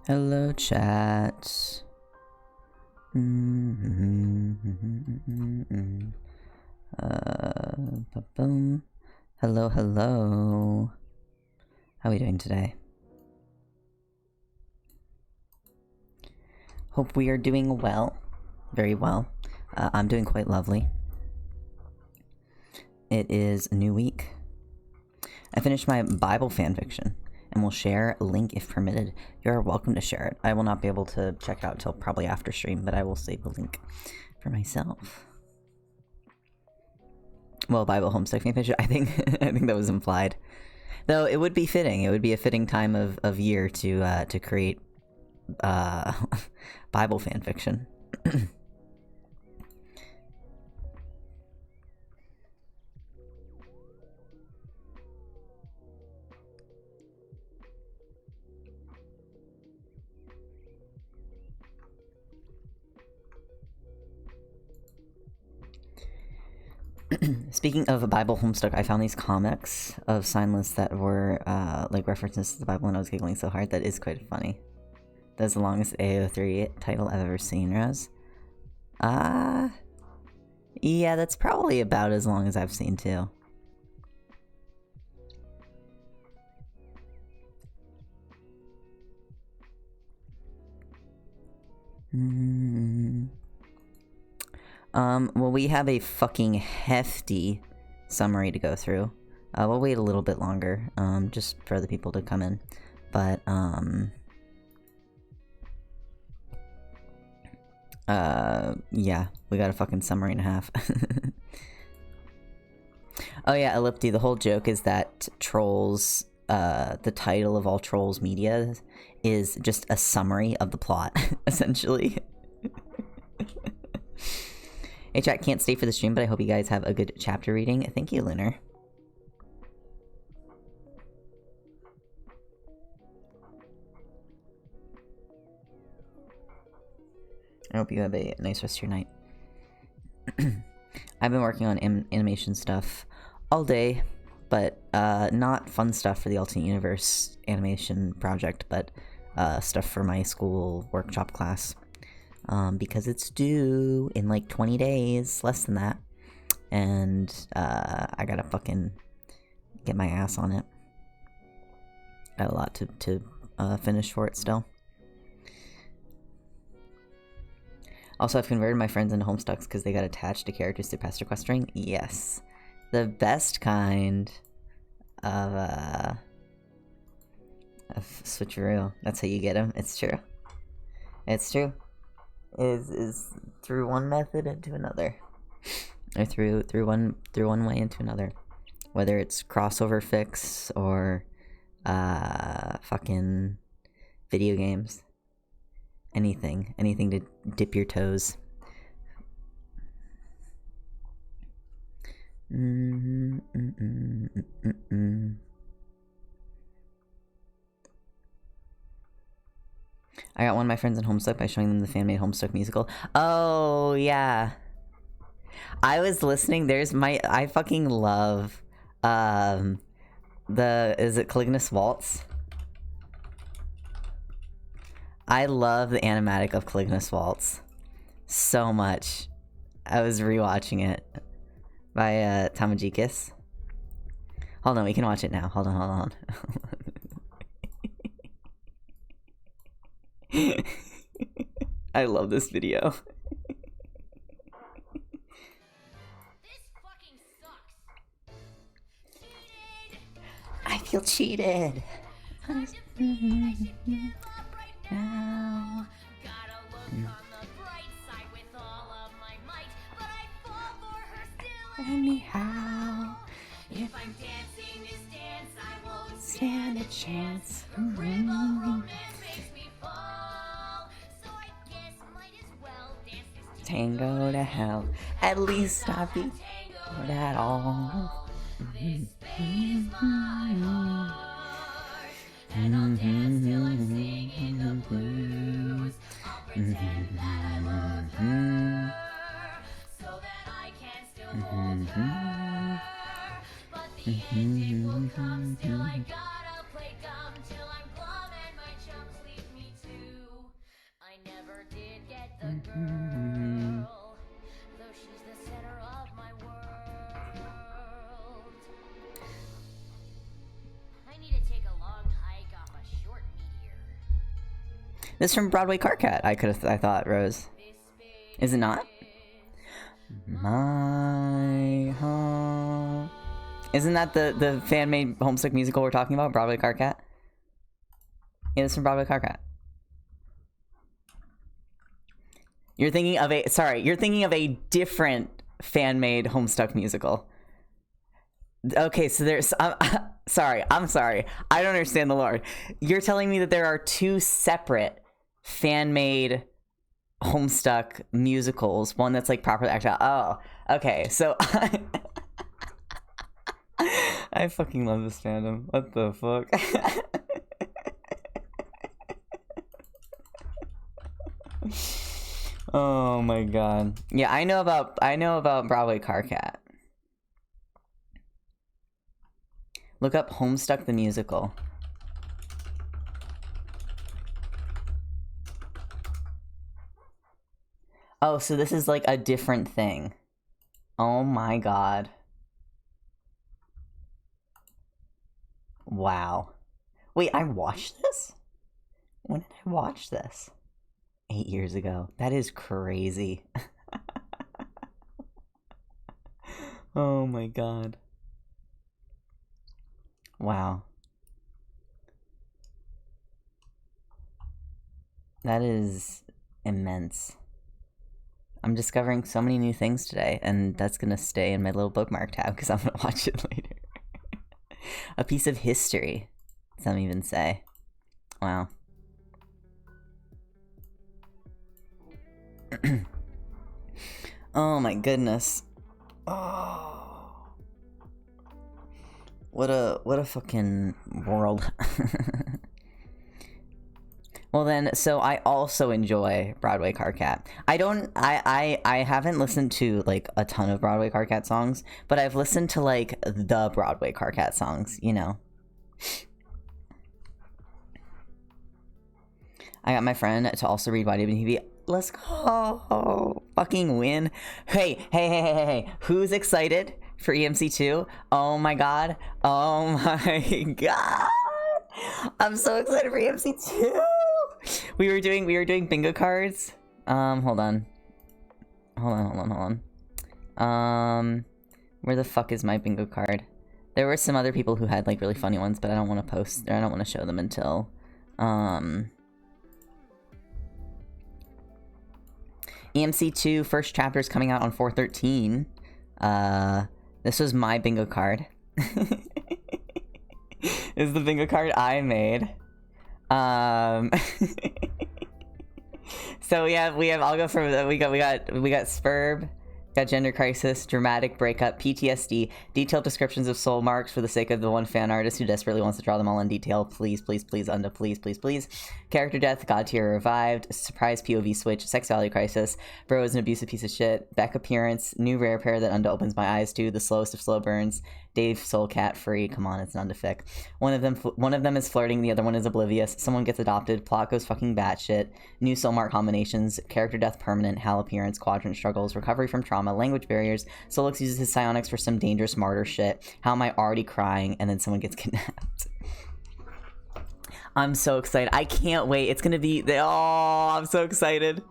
Hello, chat. Boom. Hello, hello. How are we doing today? Hope we are doing well. Very well. I'm doing quite lovely. It is a new week. I finished my Bible fanfiction and will share a link if permitted. You're welcome to share it. I will not be able to check it out till probably after stream, but I will save the link for myself. Well, Bible Homestuck fanfiction, I think I think that was implied. Though it would be fitting. It would be a fitting time of year to create Bible fanfiction. Speaking of a Bible Homestuck, I found these comics of Signless that were like references to the Bible, and I was giggling so hard. That is quite funny. That's the longest AO3 title I've ever seen, Rose. Yeah, that's probably about as long as I've seen too. Well, we have a fucking hefty summary to go through. We'll wait a little bit longer, just for other people to come in. But, yeah, we got a fucking summary and a half. Oh yeah, Ellipti, the whole joke is that Trolls, the title of all Trolls media is just a summary of the plot, essentially. Hey chat, can't stay for the stream, but I hope you guys have a good chapter reading. Thank you, Lunar. I hope you have a nice rest of your night. I've been working on animation stuff all day, but not fun stuff for the Alternate Universe animation project, but stuff for my school workshop class. Because it's due in like 20 days, less than that. And I gotta fucking get my ass on it. Got a lot to finish for it still. Also, I've converted my friends into Homestucks because they got attached to characters through past sequestering. Yes. The best kind of switcheroo. That's how you get them. It's true. It's true. Is through one method into another, or through one way into another, whether it's crossover fix or fucking video games, anything to dip your toes. I got one of my friends in Homestuck by showing them the fan-made Homestuck musical. Oh, yeah. I was listening, I fucking love, is it Caligula's Waltz? I love the animatic of Caligula's Waltz so much. I was rewatching it by, Tamajikis. Hold on, we can watch it now. Hold on. I love this video. This fucking sucks. Cheated. I feel cheated. I just feel that I should give up right now. Gotta look on the bright side with all of my might, but I fall for her still Anyhow, If I'm dancing this dance, I won't stand a chance. Her rainbow romance makes me fall. So I guess might as well dance this Tango to hell. At least I'll be tango good at all. This space my heart. And I'll dance till I'm singing the blues. I'll pretend that I love her, so that I can still hold her. But the ending will come, still I gotta play dumb till I'm glum and my chums leave me to This is from Broadway Carcat. I thought, Rose. Is it not? My home. Isn't that the fan-made Homestuck musical we're talking about? Broadway Carcat? Yeah, this is from Broadway Carcat. You're thinking of a different fan-made Homestuck musical. Okay, so there's... I'm sorry. I don't understand the lore. You're telling me that there are two separate fan-made Homestuck musicals. One that's like properly acted out. Oh, okay. So I fucking love this fandom. What the fuck? Oh my god. Yeah, I know about Broadway Carcat. Look up Homestuck the musical. Oh, so this is like a different thing. Oh my god. Wow. Wait, I watched this? When did I watch this? 8 years ago. That is crazy. Oh my god. Wow. That is immense. I'm discovering so many new things today, and that's gonna stay in my little bookmark tab because I'm gonna watch it later. A piece of history, some even say. Wow. Oh my goodness. Oh. What a fucking world. Well then, so I also enjoy Broadway Carcat. I haven't listened to like a ton of Broadway Carcat songs, but I've listened to like the Broadway Carcat songs, you know. I got my friend to also read YWTV. Let's go. Fucking win. Hey. Who's excited for EMC2? Oh my god. Oh my god. I'm so excited for EMC2. We were doing bingo cards. Hold on. Where the fuck is my bingo card? There were some other people who had like really funny ones, but I don't want to post, or I don't want to show them until EMC2 first chapter is coming out on 4/13. This was my bingo card. This is the bingo card I made. So we have I'll go from we got Spurb, got Gender Crisis, Dramatic Breakup, PTSD, detailed descriptions of soul marks for the sake of the one fan artist who desperately wants to draw them all in detail. Please, unda, please. Character death, God tier revived, surprise POV switch, sexuality crisis, bro is an abusive piece of shit, back appearance, new rare pair that unda opens my eyes to, the slowest of slow burns, Dave Soul Cat free, come on, it's an unda fic. One of them is flirting, the other one is oblivious, someone gets adopted, plot goes fucking batshit, new soul mark combinations, character death permanent, hal appearance, quadrant struggles, recovery from trauma, language barriers, Solix uses his psionics for some dangerous martyr shit, how am I already crying, and then someone gets kidnapped. I'm so excited. I can't wait. It's gonna be I'm so excited.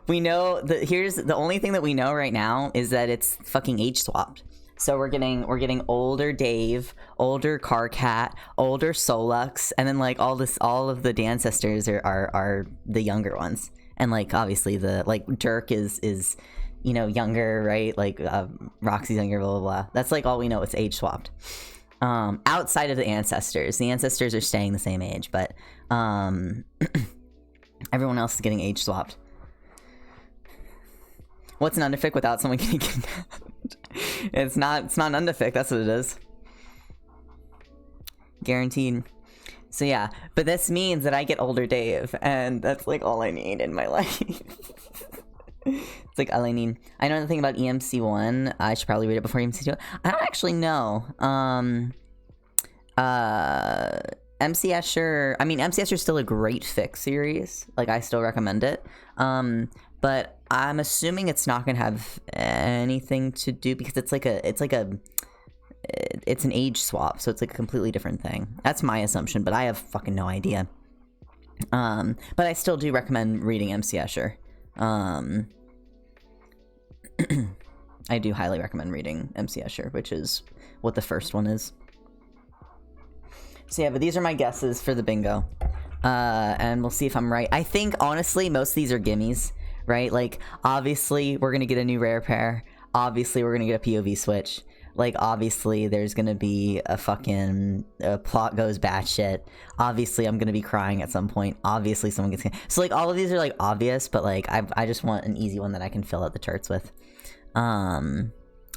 We know here's the only thing that we know right now is that it's fucking age swapped. So we're getting older Dave, older Carcat, older Solux, and then like all of the ancestors are the younger ones. And like obviously the like Dirk is you know younger, right? Like Roxy's younger, blah blah blah. That's like all we know. It's age swapped. Outside of the ancestors are staying the same age, but everyone else is getting age swapped. What's an underfic without someone getting kidnapped? It's not an underfic, that's what it is. Guaranteed. So yeah, but this means that I get older Dave, and that's like all I need in my life. It's like all I need. I know nothing about EMC1. I should probably read it before EMC2. I don't actually know. MC Escher, I mean, MC Escher is still a great fic series. Like, I still recommend it. But I'm assuming it's not gonna have anything to do because it's an age swap, so it's like a completely different thing. That's my assumption, but I have fucking no idea. But I still do recommend reading MC Escher. I do highly recommend reading MC Escher, which is what the first one is. So yeah, but these are my guesses for the bingo. And we'll see if I'm right. I think, honestly, most of these are gimmies, right? Like, obviously, we're going to get a new rare pair. Obviously, we're going to get a POV switch. Like, obviously, there's going to be a fucking plot goes batshit. Obviously, I'm going to be crying at some point. Obviously, someone gets... So, like, all of these are, like, obvious, but, like, I just want an easy one that I can fill out the charts with.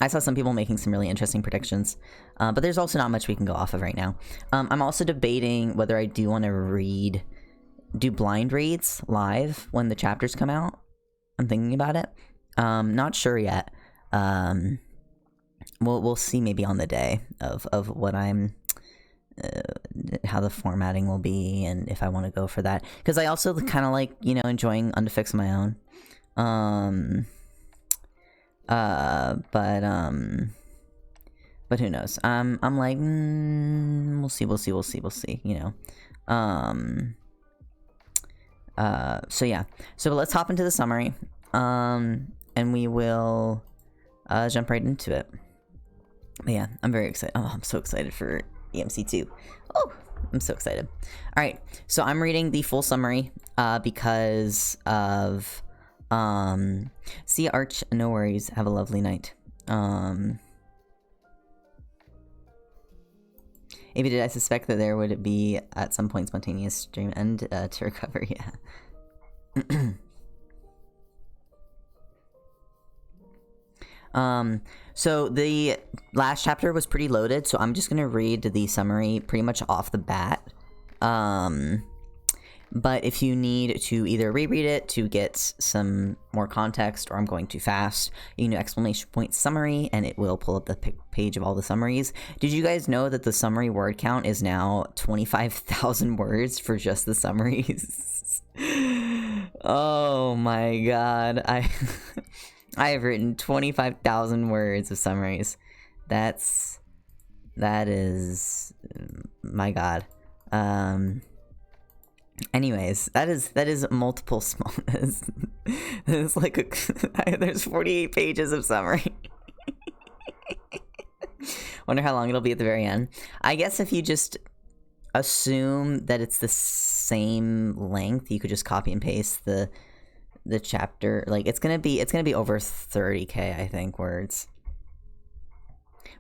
I saw some people making some really interesting predictions, but there's also not much we can go off of right now. I'm also debating whether I do want to do blind reads live when the chapters come out. I'm thinking about it. Not sure yet. We'll see maybe on the day of what I'm, how the formatting will be and if I want to go for that. Because I also kind of like, you know, enjoying Undefix on my own. But who knows? I'm like, we'll see, you know. So yeah. So let's hop into the summary. And we will jump right into it. But yeah, I'm very excited. Oh, I'm so excited for EMC2. Oh, I'm so excited. All right, so I'm reading the full summary because of see Arch, no worries, have a lovely night. Maybe did I suspect that there would be at some point spontaneous stream end to recover? Yeah. So the last chapter was pretty loaded, so I'm just gonna read the summary pretty much off the bat. But if you need to either reread it to get some more context, or I'm going too fast, you can do exclamation point summary, and it will pull up the page of all the summaries. Did you guys know that the summary word count is now 25,000 words for just the summaries? Oh my god, I have written 25,000 words of summaries. That is, my god. Anyways, that is multiple small. It's like there's 48 pages of summary. Wonder how long it'll be at the very end. I guess if you just assume that it's the same length, you could just copy and paste the chapter. Like it's gonna be over 30k, I think, words.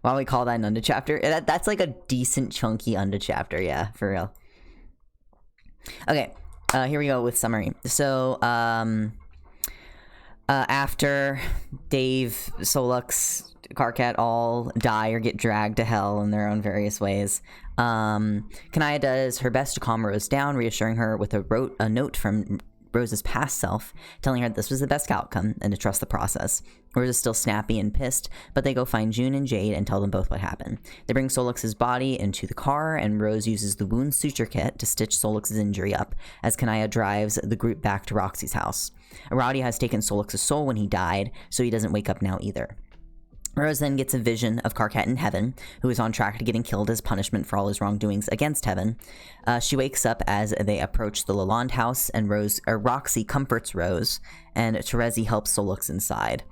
Why don't we call that an unda chapter? That's like a decent chunky unda chapter, yeah, for real. Okay, here we go with summary. So, after Dave, Solux, Karkat all die or get dragged to hell in their own various ways, Kanaya does her best to calm Rose down, reassuring her with a note from Rose's past self, telling her that this was the best outcome and to trust the process. Rose is still snappy and pissed, but they go find June and Jade and tell them both what happened. They bring Solux's body into the car, and Rose uses the wound suture kit to stitch Solux's injury up as Kanaya drives the group back to Roxy's house. Aradia has taken Solux's soul when he died, so he doesn't wake up now either. Rose then gets a vision of Karkat in heaven, who is on track to getting killed as punishment for all his wrongdoings against heaven. She wakes up as they approach the Lalonde house, and Roxy comforts Rose, and Terezi helps Solux inside.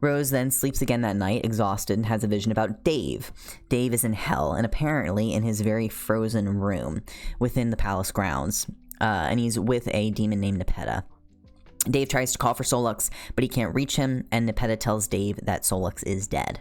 Rose then sleeps again that night, exhausted, and has a vision about Dave. Dave is in hell, and apparently in his very frozen room within the palace grounds, and he's with a demon named Nepeta. Dave tries to call for Solux, but he can't reach him, and Nepeta tells Dave that Solux is dead.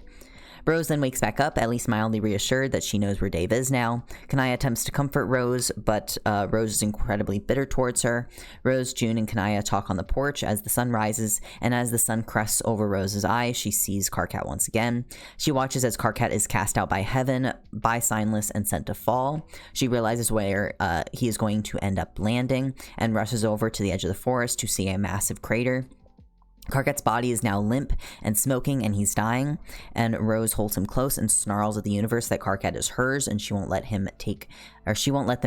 Rose then wakes back up, at least mildly reassured that she knows where Dave is now. Kanaya attempts to comfort Rose, but Rose is incredibly bitter towards her. Rose, June, and Kanaya talk on the porch as the sun rises, and as the sun crests over Rose's eyes, she sees Karkat once again. She watches as Karkat is cast out by heaven, by Signless, and sent to fall. She realizes where he is going to end up landing, and rushes over to the edge of the forest to see a massive crater. Karkat's body is now limp and smoking, and he's dying, and Rose holds him close and snarls at the universe that Karkat is hers, and she won't let them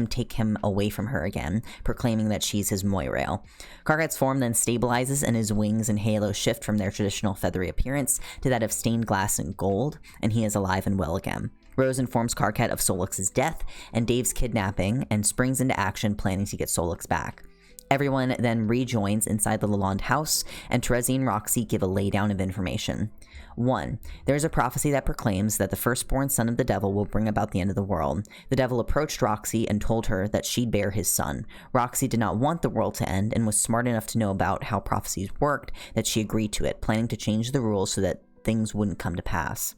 take him away from her again, proclaiming that she's his Moirail. Karkat's form then stabilizes, and his wings and halo shift from their traditional feathery appearance to that of stained glass and gold, and he is alive and well again. Rose informs Karkat of Solix's death and Dave's kidnapping and springs into action planning to get Solix back. Everyone then rejoins inside the Lalonde house, and Terezi and Roxy give a laydown of information. 1. There is a prophecy that proclaims that the firstborn son of the devil will bring about the end of the world. The devil approached Roxy and told her that she'd bear his son. Roxy did not want the world to end and was smart enough to know about how prophecies worked that she agreed to it, planning to change the rules so that things wouldn't come to pass.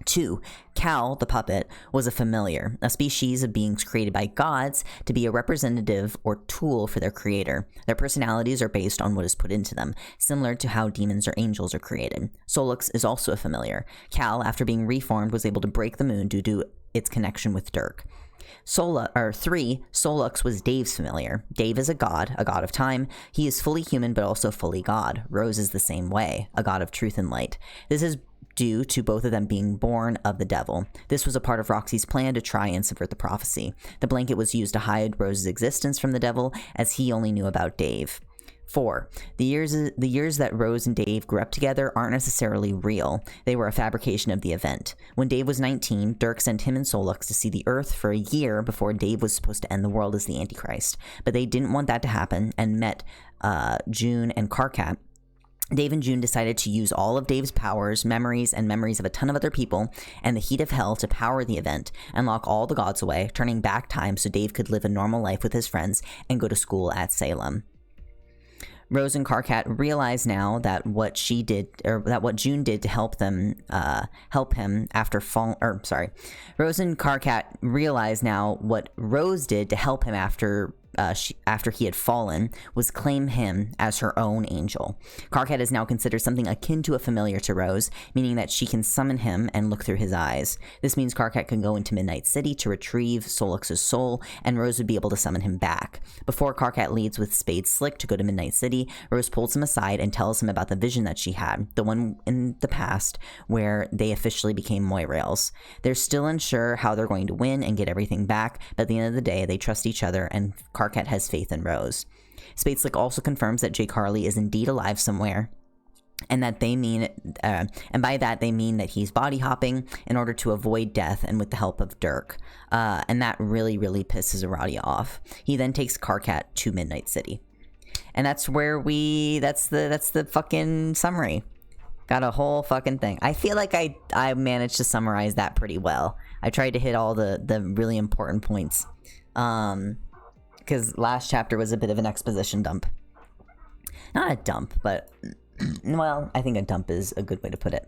2. Cal, the puppet, was a familiar, a species of beings created by gods to be a representative or tool for their creator. Their personalities are based on what is put into them, similar to how demons or angels are created. Solix is also a familiar. Cal, after being reformed, was able to break the moon due to its connection with Dirk. 3. Solux was Dave's familiar. Dave is a god of time. He is fully human but also fully god. Rose is the same way, a god of truth and light. This is due to both of them being born of the devil. This was a part of Roxy's plan to try and subvert the prophecy. The blanket was used to hide Rose's existence from the devil, as he only knew about Dave. 4. The years that Rose and Dave grew up together aren't necessarily real. They were a fabrication of the event. When Dave was 19, Dirk sent him and Solux to see the Earth for a year before Dave was supposed to end the world as the Antichrist. But they didn't want that to happen and met June and Karkat. Dave and June decided to use all of Dave's powers, memories, and memories of a ton of other people, and the heat of hell to power the event and lock all the gods away, turning back time so Dave could live a normal life with his friends and go to school at Salem. Rose and Karkat realize now that what June did to help him after Rose and Karkat realize now what Rose did to help him after he had fallen was claim him as her own angel. Karkat is now considered something akin to a familiar to Rose, meaning that she can summon him and look through his eyes. This means Karkat can go into Midnight City to retrieve Solix's soul, and Rose would be able to summon him back. Before Karkat leads with Spade Slick to go to Midnight City, Rose pulls him aside and tells him about the vision that she had, the one in the past where they officially became Moirails. They're still unsure how they're going to win and get everything back, but at the end of the day, they trust each other, and Karkat has faith in Rose. Spade Slick also confirms that Jake Harley is indeed alive somewhere, and that they mean, and by that they mean that he's body hopping in order to avoid death, and with the help of Dirk. And that really, really pisses Aradia off. He then takes Karkat to Midnight City, and that's where that's the fucking summary. Got a whole fucking thing. I feel like I managed to summarize that pretty well. I tried to hit all the really important points. Because last chapter was a bit of an exposition dump. Not a dump, but, well, I think a dump is a good way to put it.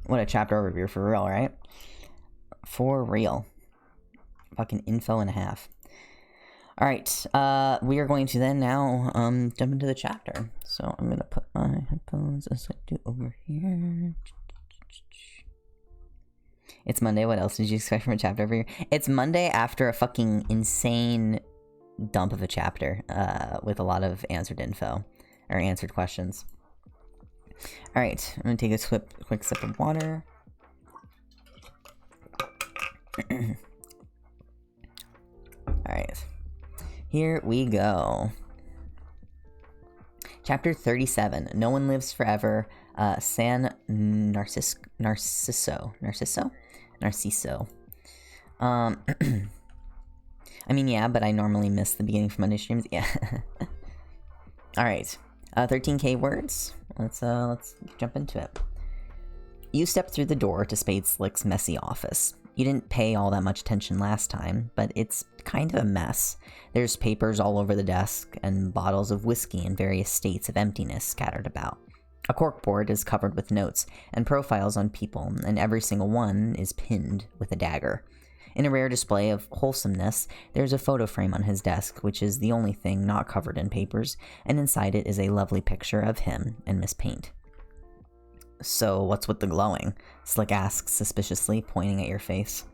What a chapter overview for real, right? For real. Fucking info and a half. Alright, we are going to then now, jump into the chapter. So I'm gonna put my headphones as I do over here. It's Monday. What else did you expect from a chapter over here? It's Monday after a fucking insane dump of a chapter with a lot of answered info or answered questions. All right, I'm gonna take a quick sip of water. All right, here we go. Chapter 37. No one lives forever. San Narciso. I mean, yeah, but I normally miss the beginning from Monday streams. Yeah. All right. 13k words. Let's jump into it. You step through the door to Spade Slick's messy office. You didn't pay all that much attention last time, but it's kind of a mess. There's papers all over the desk and bottles of whiskey in various states of emptiness scattered about. A corkboard is covered with notes and profiles on people, and every single one is pinned with a dagger. In a rare display of wholesomeness, there's a photo frame on his desk, which is the only thing not covered in papers, and inside it is a lovely picture of him and Miss Paint. So, what's with the glowing? Slick asks suspiciously, pointing at your face.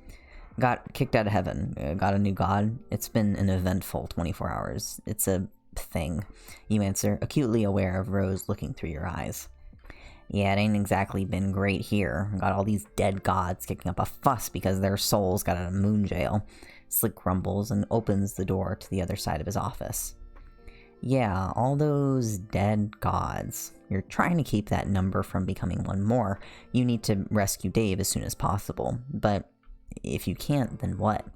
Got kicked out of heaven. Got a new god. It's been an eventful 24 hours. It's a thing, you answer, acutely aware of Rose looking through your eyes. Yeah, it ain't exactly been great here. Got all these dead gods kicking up a fuss because their souls got out of moon jail. Slick grumbles and opens the door to the other side of his office. Yeah, all those dead gods. You're trying to keep that number from becoming one more. You need to rescue Dave as soon as possible. But if you can't, then what?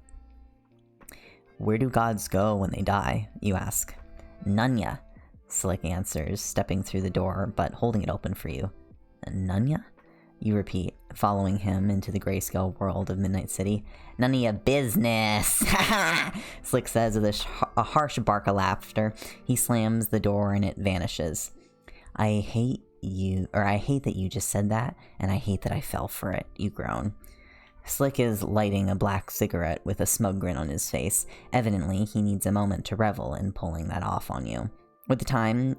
Where do gods go when they die, you ask. Nunya, Slick answers, stepping through the door, but holding it open for you. Nunya? You repeat, following him into the grayscale world of Midnight City. None of your business! Slick says with a harsh bark of laughter. He slams the door and it vanishes. I hate that you just said that, and I hate that I fell for it, you groan. Slick is lighting a black cigarette with a smug grin on his face. Evidently, he needs a moment to revel in pulling that off on you. With the time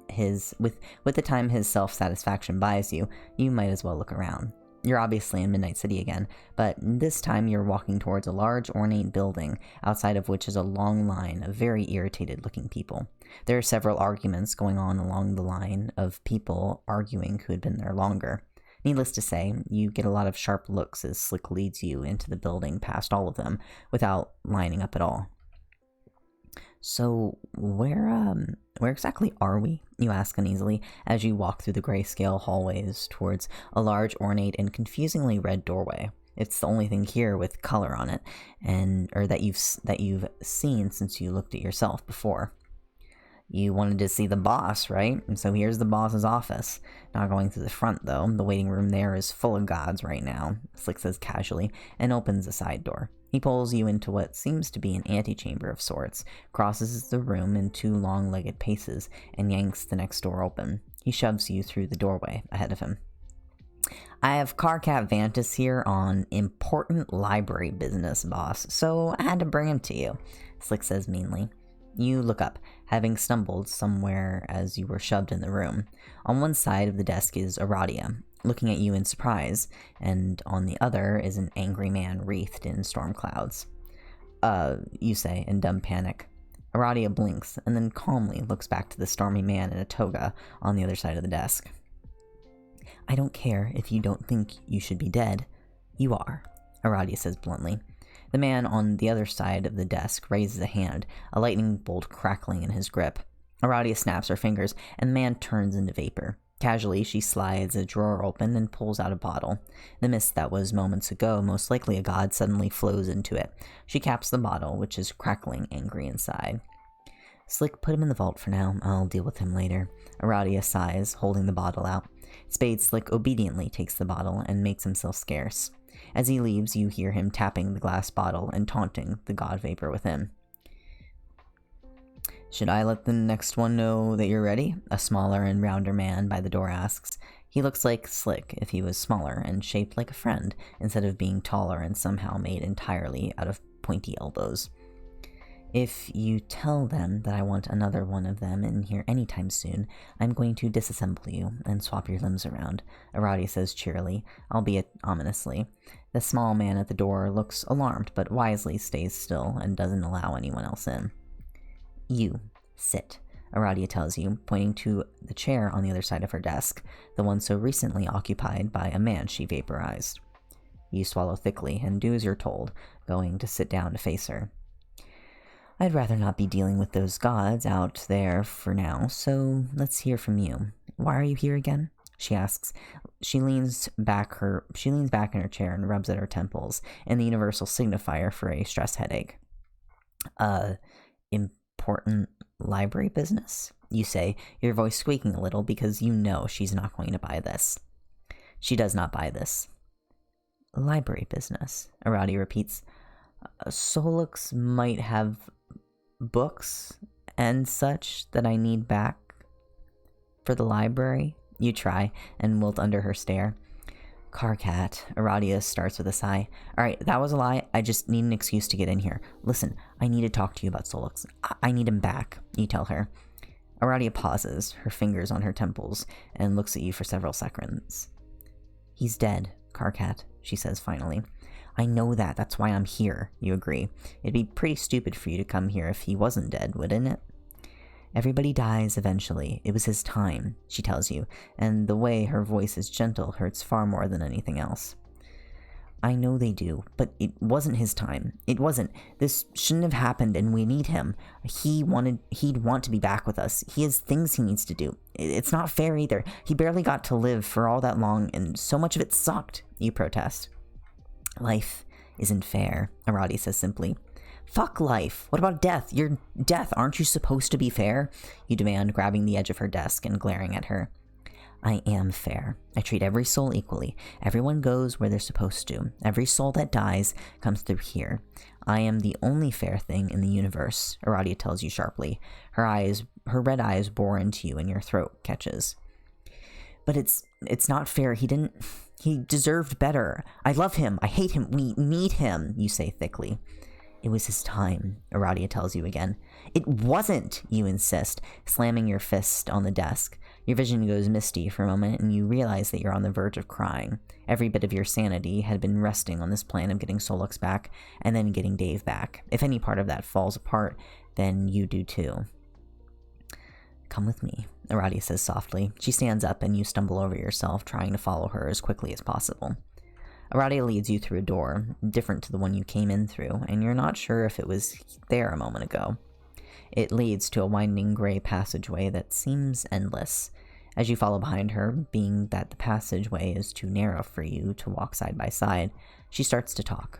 his self-satisfaction buys you, you might as well look around. You're obviously in Midnight City again, but this time you're walking towards a large ornate building, outside of which is a long line of very irritated-looking people. There are several arguments going on along the line of people arguing who had been there longer. Needless to say, you get a lot of sharp looks as Slick leads you into the building past all of them, without lining up at all. So, where exactly are we? You ask uneasily, as you walk through the grayscale hallways towards a large, ornate, and confusingly red doorway. It's the only thing here with color on it, or that you've seen since you looked at yourself before. You wanted to see the boss, right? And so here's the boss's office. Not going through the front, though. The waiting room there is full of gods right now, Slick says casually, and opens a side door. He pulls you into what seems to be an antechamber of sorts, crosses the room in 2 long-legged paces, and yanks the next door open. He shoves you through the doorway ahead of him. I have Carcat Vantis here on important library business, boss, so I had to bring him to you, Slick says meanly. You look up, having stumbled somewhere as you were shoved in the room. On one side of the desk is Aradia, looking at you in surprise, and on the other is an angry man wreathed in storm clouds. You say in dumb panic. Aradia blinks, and then calmly looks back to the stormy man in a toga on the other side of the desk. I don't care if you don't think you should be dead. You are, Aradia says bluntly. The man on the other side of the desk raises a hand, a lightning bolt crackling in his grip. Aradia snaps her fingers, and the man turns into vapor. Casually, she slides a drawer open and pulls out a bottle. The mist that was moments ago most likely a god suddenly flows into it. She caps the bottle, which is crackling angry inside. Slick, put him in the vault for now. I'll deal with him later. Aradia sighs, holding the bottle out. Spade Slick obediently takes the bottle and makes himself scarce. As he leaves, you hear him tapping the glass bottle and taunting the god vapor within. Should I let the next one know that you're ready? A smaller and rounder man by the door asks. He looks like Slick if he was smaller and shaped like a friend, instead of being taller and somehow made entirely out of pointy elbows. If you tell them that I want another one of them in here anytime soon, I'm going to disassemble you and swap your limbs around, Aradia says cheerily, albeit ominously. The small man at the door looks alarmed, but wisely stays still and doesn't allow anyone else in. You, sit, Aradia tells you, pointing to the chair on the other side of her desk, the one so recently occupied by a man she vaporized. You swallow thickly and do as you're told, going to sit down to face her. I'd rather not be dealing with those gods out there for now, so let's hear from you. Why are you here again? She asks. She leans back in her chair and rubs at her temples, in the universal signifier for a stress headache. Important library business? You say, your voice squeaking a little because you know she's not going to buy this. She does not buy this. Library business, Aradia repeats. Solux might have books and such that I need back for the library. You try, and wilt under her stare. Carcat, Aradia starts with a sigh. Alright, that was a lie. I just need an excuse to get in here. Listen, I need to talk to you about Solux. I need him back, you tell her. Aradia pauses, her fingers on her temples, and looks at you for several seconds. He's dead, Carcat, she says finally. I know that, that's why I'm here, you agree. It'd be pretty stupid for you to come here if he wasn't dead, wouldn't it? Everybody dies eventually. It was his time, she tells you, and the way her voice is gentle hurts far more than anything else. I know they do, but it wasn't his time. It wasn't. This shouldn't have happened, and we need him. He'd want to be back with us. He has things he needs to do. It's not fair either. He barely got to live for all that long, and so much of it sucked, you protest. Life isn't fair, Arati says simply. Fuck life. What about death? You're death. Aren't you supposed to be fair? You demand, grabbing the edge of her desk and glaring at her. I am fair. I treat every soul equally. Everyone goes where they're supposed to. Every soul that dies comes through here. I am the only fair thing in the universe, Aradia tells you sharply. Her red eyes bore into you and your throat catches. But it's not fair. He deserved better. I love him. I hate him. We need him, you say thickly. It was his time, Aradia tells you again. It wasn't, you insist, slamming your fist on the desk. Your vision goes misty for a moment, and you realize that you're on the verge of crying. Every bit of your sanity had been resting on this plan of getting Solux back, and then getting Dave back. If any part of that falls apart, then you do too. Come with me, Aradia says softly. She stands up, and you stumble over yourself, trying to follow her as quickly as possible. Aradia leads you through a door, different to the one you came in through, and you're not sure if it was there a moment ago. It leads to a winding gray passageway that seems endless. As you follow behind her, being that the passageway is too narrow for you to walk side by side, she starts to talk.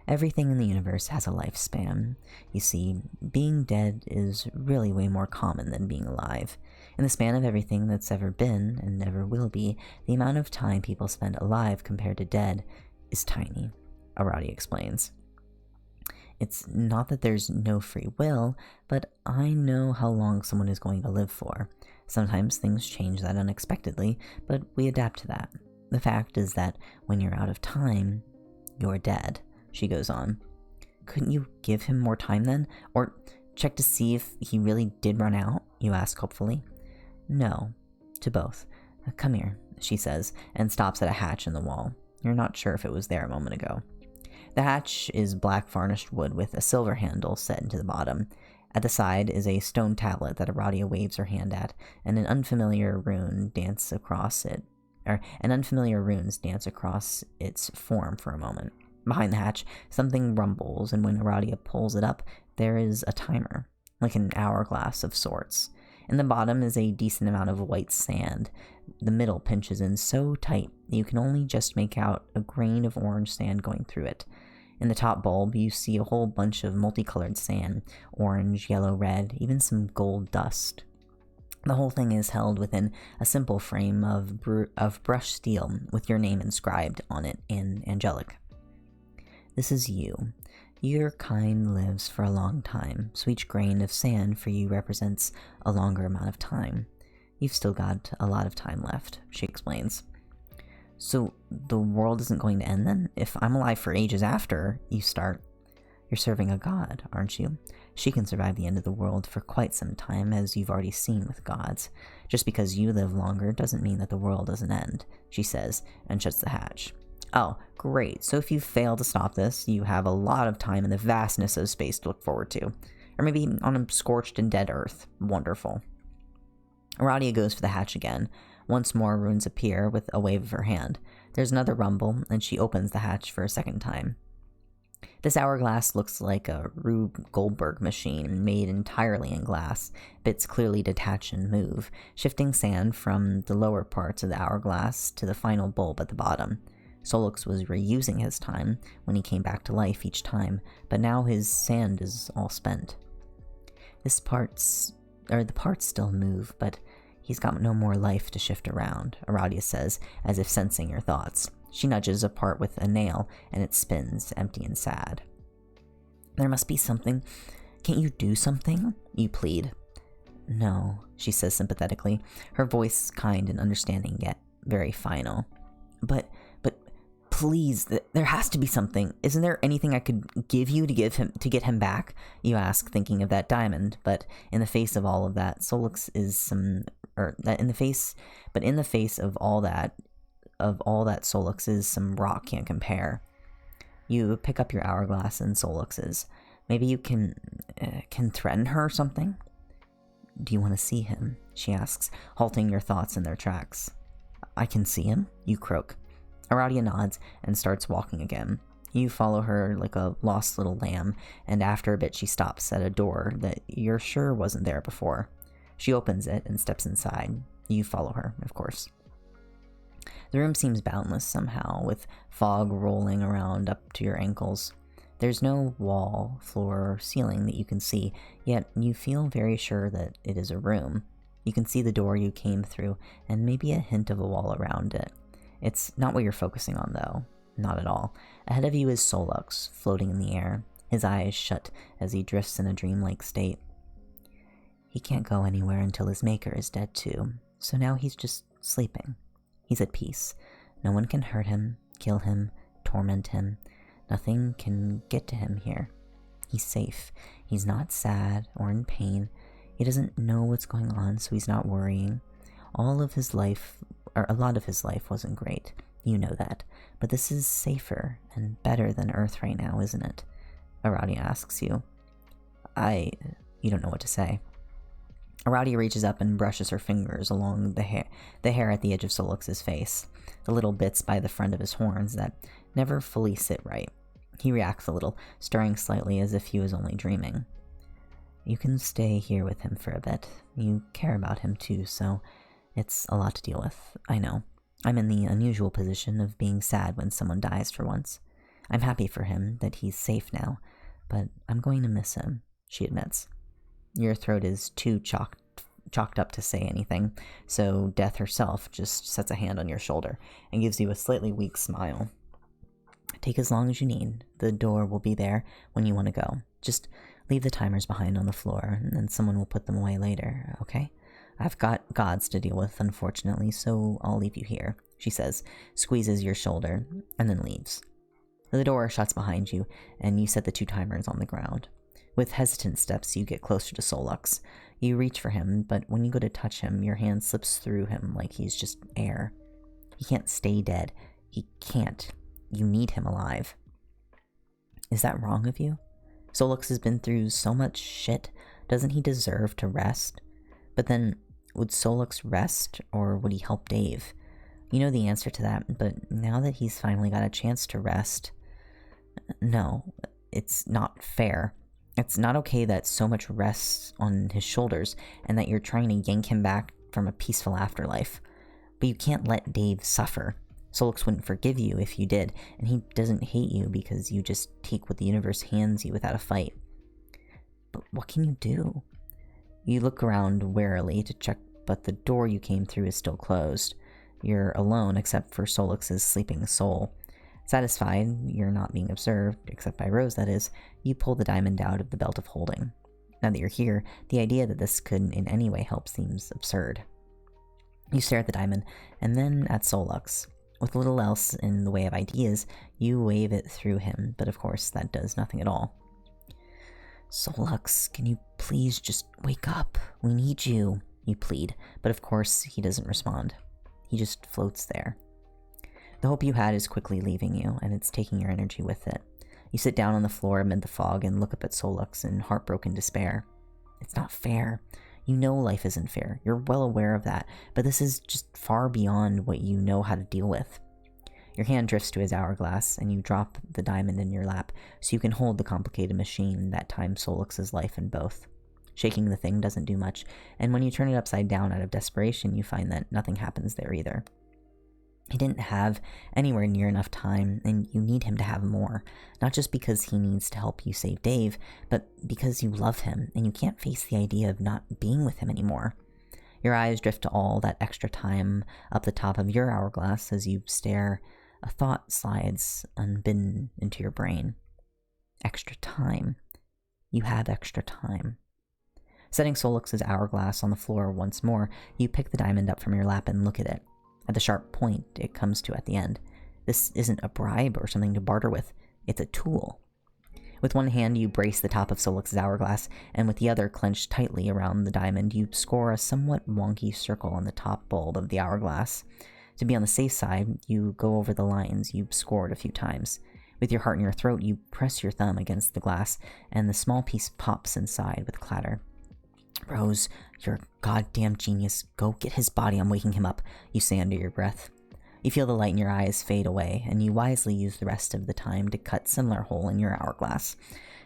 Everything in the universe has a lifespan. You see, being dead is really way more common than being alive. In the span of everything that's ever been, and never will be, the amount of time people spend alive compared to dead is tiny, Arati explains. It's not that there's no free will, but I know how long someone is going to live for. Sometimes things change that unexpectedly, but we adapt to that. The fact is that when you're out of time, you're dead, she goes on. Couldn't you give him more time then? Or check to see if he really did run out? You ask hopefully. No, to both. Come here, she says, and stops at a hatch in the wall. You're not sure if it was there a moment ago. The hatch is black varnished wood with a silver handle set into the bottom. At the side is a stone tablet that Aradia waves her hand at, and an unfamiliar runes dance across its form for a moment. Behind the hatch, something rumbles, and when Aradia pulls it up, there is a timer, like an hourglass of sorts. In the bottom is a decent amount of white sand. The middle pinches in so tight that you can only just make out a grain of orange sand going through it. In the top bulb, you see a whole bunch of multicolored sand, orange, yellow, red, even some gold dust. The whole thing is held within a simple frame of brushed steel with your name inscribed on it in angelic. This is you. Your kind lives for a long time, so each grain of sand for you represents a longer amount of time. You've still got a lot of time left, she explains. So the world isn't going to end then? If I'm alive for ages after you start, you're serving a god, aren't you? She can survive the end of the world for quite some time, as you've already seen with gods. Just because you live longer doesn't mean that the world doesn't end, she says, and shuts the hatch. Oh, great. So if you fail to stop this, you have a lot of time in the vastness of space to look forward to. Or maybe on a scorched and dead Earth. Wonderful. Aradia goes for the hatch again. Once more, runes appear with a wave of her hand. There's another rumble, and she opens the hatch for a second time. This hourglass looks like a Rube Goldberg machine made entirely in glass. Bits clearly detach and move, shifting sand from the lower parts of the hourglass to the final bulb at the bottom. Solux was reusing his time when he came back to life each time, but now his sand is all spent. The parts still move, but he's got no more life to shift around, Aradia says, as if sensing your thoughts. She nudges a part with a nail, and it spins, empty and sad. There must be something. Can't you do something? You plead. No, she says sympathetically, her voice kind and understanding, yet very final. But please, there has to be something. Isn't there anything I could give you to get him back? You ask, thinking of that diamond, but in the face of all of that, Solux is in the face of all that Solux is some rock can't compare. You pick up your hourglass and Solux's. Maybe you can threaten her or something? Do you want to see him? She asks, halting your thoughts in their tracks. I can see him? You croak. Aradia nods and starts walking again. You follow her like a lost little lamb, and after a bit she stops at a door that you're sure wasn't there before. She opens it and steps inside. You follow her, of course. The room seems boundless somehow, with fog rolling around up to your ankles. There's no wall, floor, or ceiling that you can see, yet you feel very sure that it is a room. You can see the door you came through, and maybe a hint of a wall around it. It's not what you're focusing on, though. Not at all. Ahead of you is Solux, floating in the air, his eyes shut as he drifts in a dreamlike state. He can't go anywhere until his maker is dead too, so now he's just sleeping. He's at peace. No one can hurt him, kill him, torment him. Nothing can get to him here. He's safe. He's not sad or in pain. He doesn't know what's going on, so he's not worrying. A lot of his life wasn't great. You know that. But this is safer and better than Earth right now, isn't it? Aradia asks you. You don't know what to say. Aradia reaches up and brushes her fingers along the hair at the edge of Solux's face, the little bits by the front of his horns that never fully sit right. He reacts a little, stirring slightly as if he was only dreaming. You can stay here with him for a bit. You care about him too, so it's a lot to deal with. I know. I'm in the unusual position of being sad when someone dies for once. I'm happy for him that he's safe now, but I'm going to miss him, she admits. Your throat is too chalked up to say anything, so Death herself just sets a hand on your shoulder and gives you a slightly weak smile. Take as long as you need. The door will be there when you want to go. Just leave the timers behind on the floor, and then someone will put them away later, okay? I've got gods to deal with, unfortunately, so I'll leave you here, she says, squeezes your shoulder, and then leaves. The door shuts behind you, and you set the 2 timers on the ground. With hesitant steps, you get closer to Solux. You reach for him, but when you go to touch him, your hand slips through him like he's just air. He can't stay dead. He can't. You need him alive. Is that wrong of you? Solux has been through so much shit. Doesn't he deserve to rest? But then, would Solux rest, or would he help Dave? You know the answer to that, but now that he's finally got a chance to rest... No, it's not fair. It's not okay that so much rests on his shoulders, and that you're trying to yank him back from a peaceful afterlife. But you can't let Dave suffer. Solux wouldn't forgive you if you did, and he doesn't hate you because you just take what the universe hands you without a fight. But what can you do? You look around warily to check, but the door you came through is still closed. You're alone except for Solux's sleeping soul. Satisfied you're not being observed, except by Rose that is, you pull the diamond out of the belt of holding. Now that you're here, the idea that this could in any way help seems absurd. You stare at the diamond, and then at Solux. With little else in the way of ideas, you wave it through him, but of course that does nothing at all. Solux, can you please just wake up? We need you, you plead, but of course he doesn't respond. He just floats there. The hope you had is quickly leaving you, and it's taking your energy with it. You sit down on the floor amid the fog and look up at Solux in heartbroken despair. It's not fair. You know life isn't fair. You're well aware of that, but this is just far beyond what you know how to deal with. Your hand drifts to his hourglass, and you drop the diamond in your lap so you can hold the complicated machine that times Solux's life in both. Shaking the thing doesn't do much, and when you turn it upside down out of desperation, you find that nothing happens there either. He didn't have anywhere near enough time, and you need him to have more. Not just because he needs to help you save Dave, but because you love him, and you can't face the idea of not being with him anymore. Your eyes drift to all that extra time up the top of your hourglass as you stare. A thought slides unbidden into your brain. Extra time. You have extra time. Setting Solux's hourglass on the floor once more, you pick the diamond up from your lap and look at it. At the sharp point it comes to at the end. This isn't a bribe or something to barter with. It's a tool. With one hand you brace the top of Solux's hourglass, and with the other clenched tightly around the diamond, you score a somewhat wonky circle on the top bulb of the hourglass. To be on the safe side, you go over the lines you've scored a few times. With your heart in your throat, you press your thumb against the glass, and the small piece pops inside with clatter. Rose, you're a goddamn genius. Go get his body, I'm waking him up, you say under your breath. You feel the light in your eyes fade away, and you wisely use the rest of the time to cut similar hole in your hourglass.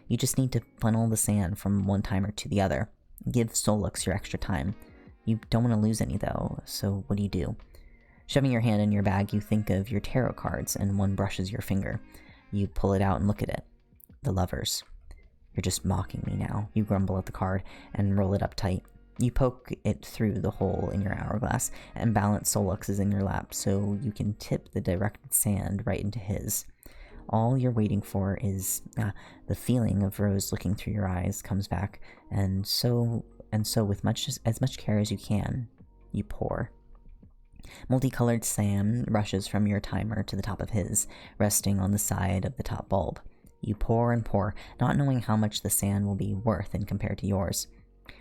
You just need to funnel the sand from one timer to the other. Give Solux your extra time. You don't want to lose any though, so what do? Shoving your hand in your bag, you think of your tarot cards, and one brushes your finger. You pull it out and look at it. The Lovers. You're just mocking me now, you grumble at the card, and roll it up tight. You poke it through the hole in your hourglass, and balance Solux's in your lap so you can tip the directed sand right into his. All you're waiting for is the feeling of Rose looking through your eyes comes back, and so with as much care as you can, you pour. Multicolored sand rushes from your timer to the top of his, resting on the side of the top bulb. You pour and pour, not knowing how much the sand will be worth in compared to yours.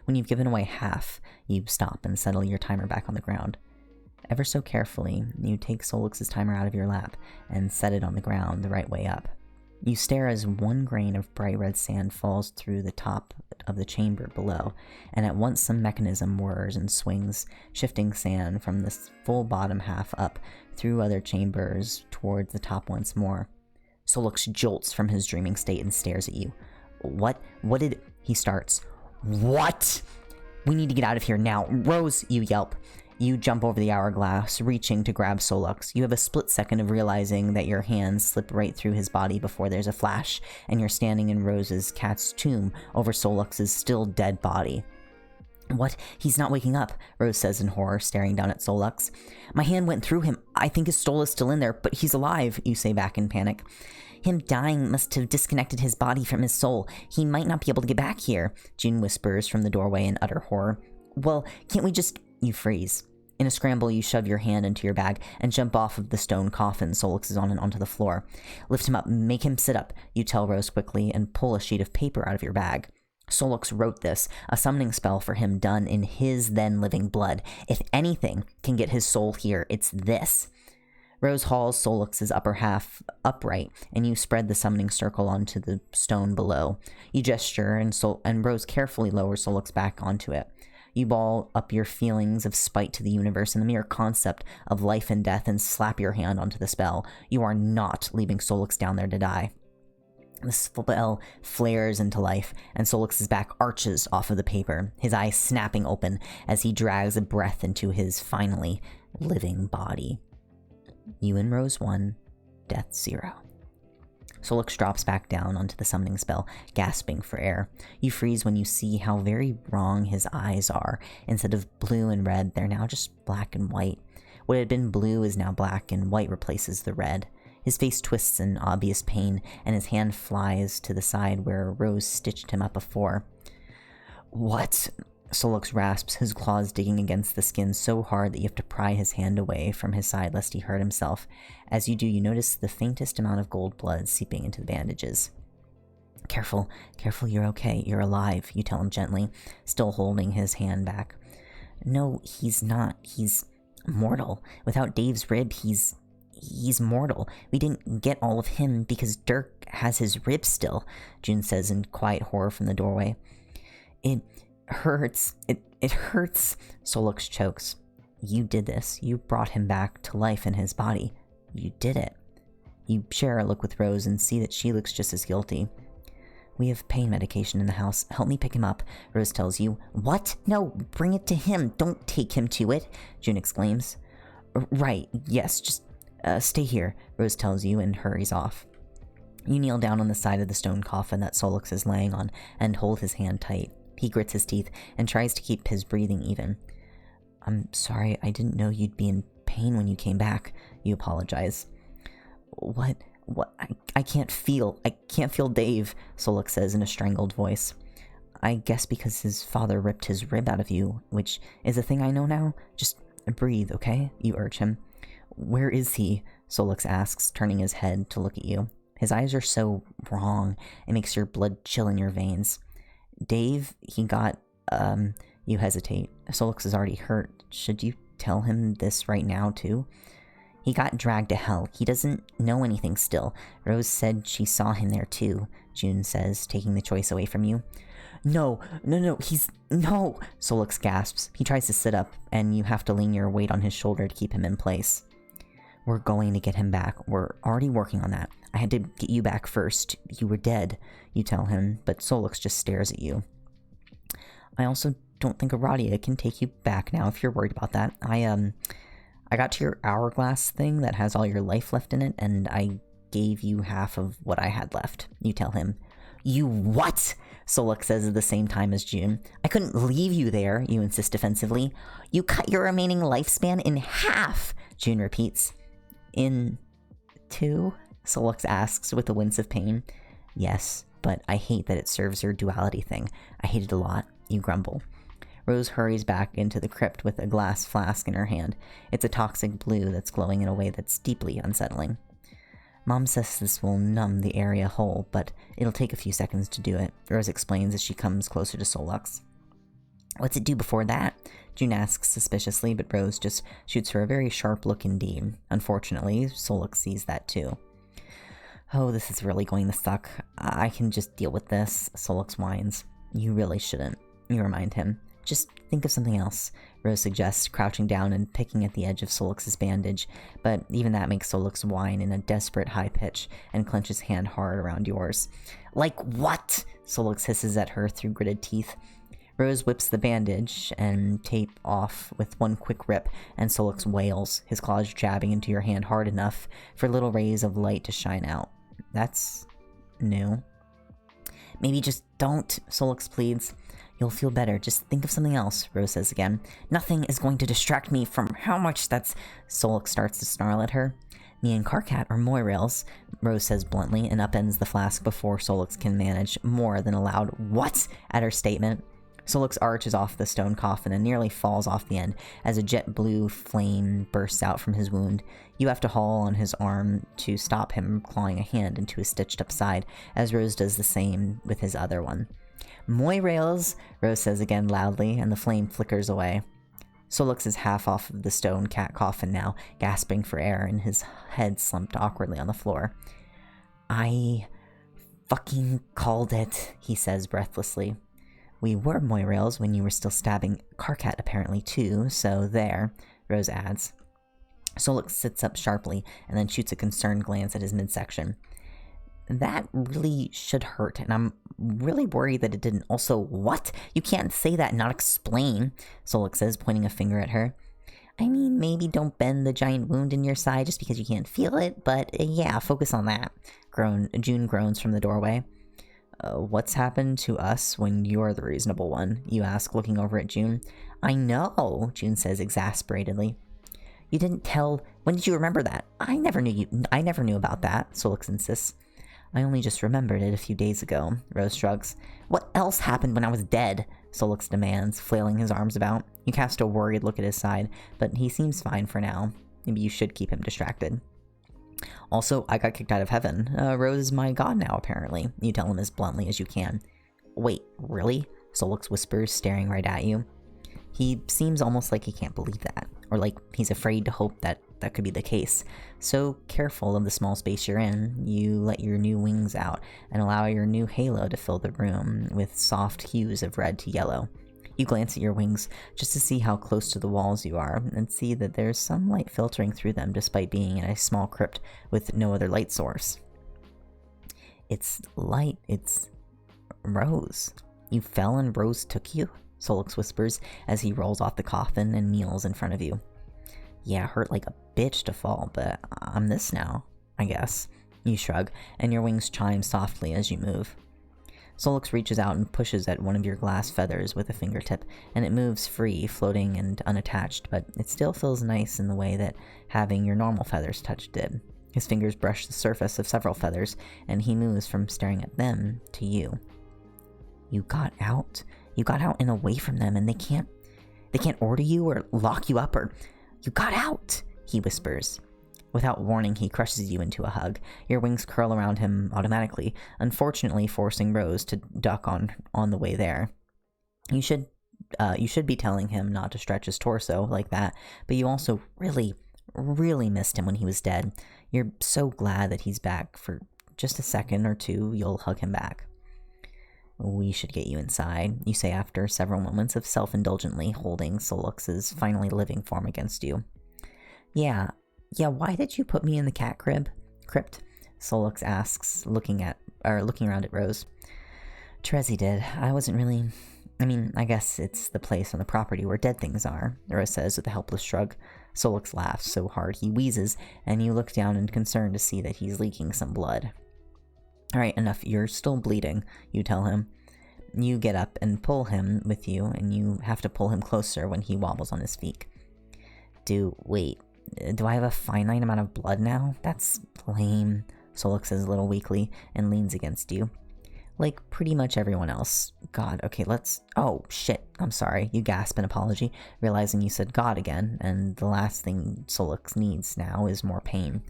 When you've given away half, you stop and settle your timer back on the ground. Ever so carefully, you take Solux's timer out of your lap and set it on the ground the right way up. You stare as one grain of bright red sand falls through the top of the chamber below, and at once some mechanism whirs and swings, shifting sand from the full bottom half up through other chambers towards the top once more. Solux jolts from his dreaming state and stares at you. What did... He starts. What? We need to get out of here now. Rose, you yelp. You jump over the hourglass, reaching to grab Solux. You have a split second of realizing that your hands slip right through his body before there's a flash, and you're standing in Rose's cat's tomb over Solux's still dead body. What? He's not waking up, Rose says in horror, staring down at Solux. My hand went through him. I think his soul is still in there, but he's alive, you say back in panic. Him dying must have disconnected his body from his soul. He might not be able to get back here, June whispers from the doorway in utter horror. Well, can't we just... You freeze. In a scramble, you shove your hand into your bag and jump off of the stone coffin Solux is on and onto the floor. Lift him up, make him sit up, you tell Rose quickly, and pull a sheet of paper out of your bag. Solux wrote this, a summoning spell for him done in his then-living blood. If anything can get his soul here, it's this. Rose hauls Solux's upper half upright, and you spread the summoning circle onto the stone below. You gesture, and Rose carefully lowers Solux back onto it. You ball up your feelings of spite to the universe and the mere concept of life and death and slap your hand onto the spell. You are not leaving Solux down there to die. The spell flares into life, and Solux's back arches off of the paper, his eyes snapping open as he drags a breath into his finally living body. You and Rose 1, Death 0. Solux drops back down onto the summoning spell, gasping for air. You freeze when you see how very wrong his eyes are. Instead of blue and red, they're now just black and white. What had been blue is now black, and white replaces the red. His face twists in obvious pain, and his hand flies to the side where Rose stitched him up before. What? Solux rasps, his claws digging against the skin so hard that you have to pry his hand away from his side lest he hurt himself. As you do, you notice the faintest amount of gold blood seeping into the bandages. Careful, you're okay, you're alive, you tell him gently, still holding his hand back. No, he's not. He's mortal. Without Dave's rib, he's mortal. We didn't get all of him because Dirk has his rib still, June says in quiet horror from the doorway. It hurts. It hurts, Solux chokes. You did this. You brought him back to life in his body. You did it. You share a look with Rose and see that she looks just as guilty. We have pain medication in the house. Help me pick him up, Rose tells you. What? No, bring it to him. Don't take him to it, June exclaims. Right, yes, just stay here, Rose tells you and hurries off. You kneel down on the side of the stone coffin that Solux is laying on and hold his hand tight. He grits his teeth and tries to keep his breathing even. I'm sorry, I didn't know you'd be in pain when you came back, you apologize. What? I can't feel Dave, Solux says in a strangled voice. I guess because his father ripped his rib out of you, which is a thing I know now. Just breathe, okay? You urge him. Where is he? Solux asks, turning his head to look at you. His eyes are so wrong, it makes your blood chill in your veins. Dave, he got, you hesitate. Solux is already hurt. Should you tell him this right now, too? He got dragged to hell. He doesn't know anything still. Rose said she saw him there, too, June says, taking the choice away from you. No, Solux gasps. He tries to sit up, and you have to lean your weight on his shoulder to keep him in place. We're going to get him back. We're already working on that. I had to get you back first. You were dead, you tell him, but Solix just stares at you. I also don't think Aradia can take you back now if you're worried about that. I got to your hourglass thing that has all your life left in it, and I gave you half of what I had left, you tell him. You what? Solix says at the same time as June. I couldn't leave you there, you insist defensively. You cut your remaining lifespan in half, June repeats. In two? Solix asks with a wince of pain. Yes, but I hate that it serves your duality thing. I hate it a lot, you grumble. Rose hurries back into the crypt with a glass flask in her hand. It's a toxic blue that's glowing in a way that's deeply unsettling. Mom says this will numb the area whole, but it'll take a few seconds to do it, Rose explains as she comes closer to Solux. What's it do before that? June asks suspiciously, but Rose just shoots her a very sharp look indeed. Unfortunately, Solux sees that too. Oh, this is really going to suck. I can just deal with this, Solux whines. You really shouldn't, you remind him. Just think of something else, Rose suggests, crouching down and picking at the edge of Solix's bandage, but even that makes Solix whine in a desperate high pitch and clench his hand hard around yours. Like what? Solix hisses at her through gritted teeth. Rose whips the bandage and tape off with one quick rip, and Solix wails, his claws jabbing into your hand hard enough for little rays of light to shine out. That's new. Maybe just don't, Solix pleads. You'll feel better. Just think of something else, Rose says again. Nothing is going to distract me from how much that's... Solix starts to snarl at her. Me and Karkat are Moirails, Rose says bluntly, and upends the flask before Solix can manage more than a loud what at her statement. Solix arches off the stone coffin and nearly falls off the end as a jet blue flame bursts out from his wound. You have to haul on his arm to stop him clawing a hand into his stitched up side, as Rose does the same with his other one. Moirails, Rose says again loudly, and the flame flickers away. Solix is half off of the stone cat coffin now, gasping for air, and his head slumped awkwardly on the floor. I fucking called it, he says breathlessly. We were Moirails when you were still stabbing Karkat apparently too, so there, Rose adds. Solix sits up sharply and then shoots a concerned glance at his midsection. That really should hurt, and I'm really worried that it didn't. Also, what? You can't say that and not explain, Solix says, pointing a finger at her. I mean, maybe don't bend the giant wound in your side just because you can't feel it, but yeah, focus on that. June groans from the doorway. What's happened to us when you're the reasonable one? You ask, looking over at June. I know, June says exasperatedly. You didn't tell... When did you remember that? I never knew about that, Solix insists. I only just remembered it a few days ago, Rose shrugs. What else happened when I was dead? Solix demands, flailing his arms about. You cast a worried look at his side, but he seems fine for now. Maybe you should keep him distracted. Also, I got kicked out of heaven. Rose is my god now, apparently. You tell him as bluntly as you can. Wait, really? Solix whispers, staring right at you. He seems almost like he can't believe that, or like he's afraid to hope that that could be the case. So careful of the small space you're in, you let your new wings out and allow your new halo to fill the room with soft hues of red to yellow. You glance at your wings just to see how close to the walls you are, and see that there's some light filtering through them despite being in a small crypt with no other light source. It's light, it's Rose. You fell and Rose took you? Solix whispers as he rolls off the coffin and kneels in front of you. Yeah, hurt like a bitch to fall, but I'm this now, I guess. You shrug, and your wings chime softly as you move. Solix reaches out and pushes at one of your glass feathers with a fingertip, and it moves free, floating and unattached, but it still feels nice in the way that having your normal feathers touch did. His fingers brush the surface of several feathers, and he moves from staring at them to you. You got out? You got out and away from them, and they can't order you or lock you up or... You got out, he whispers. Without warning, he crushes you into a hug. Your wings curl around him automatically, unfortunately forcing Rose to duck on the way there. You should be telling him not to stretch his torso like that, but you also really, really missed him when he was dead. You're so glad that he's back. For just a second or two, you'll hug him back. We should get you inside, you say after several moments of self-indulgently holding Solix's finally living form against you. Yeah, Yeah, why did you put me in the cat crypt? Solix asks, looking around at Rose. Terezi did. I wasn't really... I mean, I guess it's the place on the property where dead things are, Rose says with a helpless shrug. Solix laughs so hard he wheezes, and you look down in concern to see that he's leaking some blood. Alright, enough. You're still bleeding, you tell him. You get up and pull him with you, and you have to pull him closer when he wobbles on his feet. Wait, do I have a finite amount of blood now? That's lame, Solix says a little weakly, and leans against you. Like pretty much everyone else. God, okay, oh, shit, I'm sorry. You gasp an apology, realizing you said God again, and the last thing Solix needs now is more pain.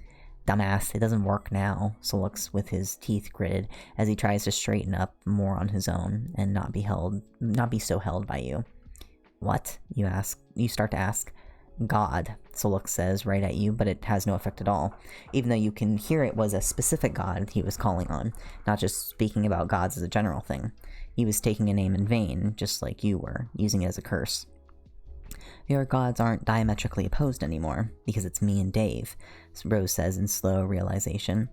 Dumbass, it doesn't work now, Solix with his teeth gritted as he tries to straighten up more on his own and not be so held by you. What? You start to ask. God, Solix says right at you, but it has no effect at all, even though you can hear it was a specific god he was calling on, not just speaking about gods as a general thing. He was taking a name in vain, just like you were, using it as a curse. Your gods aren't diametrically opposed anymore, because it's me and Dave, Rose says in slow realization.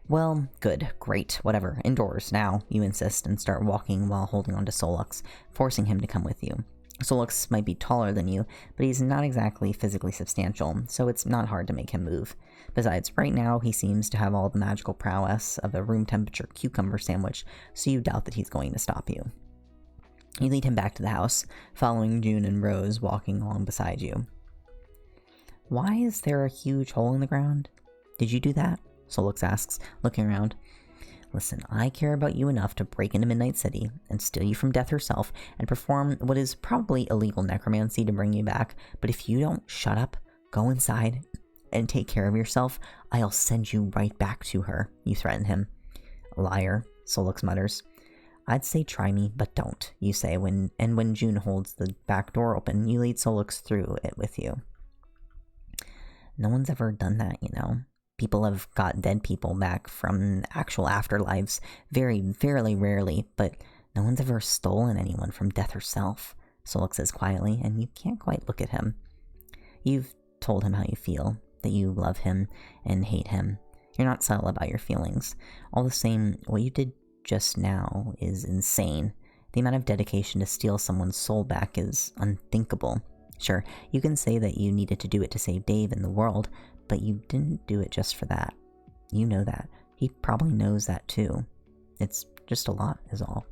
Well, good, great, whatever, indoors, now, you insist, and start walking while holding on to Solix, forcing him to come with you. Solix might be taller than you, but he's not exactly physically substantial, so it's not hard to make him move. Besides, right now he seems to have all the magical prowess of a room-temperature cucumber sandwich, so you doubt that he's going to stop you. You lead him back to the house, following June and Rose walking along beside you. Why is there a huge hole in the ground? Did you do that? Solix asks, looking around. Listen, I care about you enough to break into Midnight City and steal you from Death herself and perform what is probably illegal necromancy to bring you back, but if you don't shut up, go inside, and take care of yourself, I'll send you right back to her, you threaten him. Liar, Solix mutters. I'd say try me, but don't, you say, when June holds the back door open, you lead Solix through it with you. No one's ever done that, you know. People have got dead people back from actual afterlives very, very rarely, but no one's ever stolen anyone from Death herself, Solix says quietly, and you can't quite look at him. You've told him how you feel, that you love him and hate him. You're not subtle about your feelings. All the same, what you did just now is insane. The amount of dedication to steal someone's soul back is unthinkable. Sure, you can say that you needed to do it to save Dave and the world, but you didn't do it just for that. You know that. He probably knows that too. It's just a lot, is all.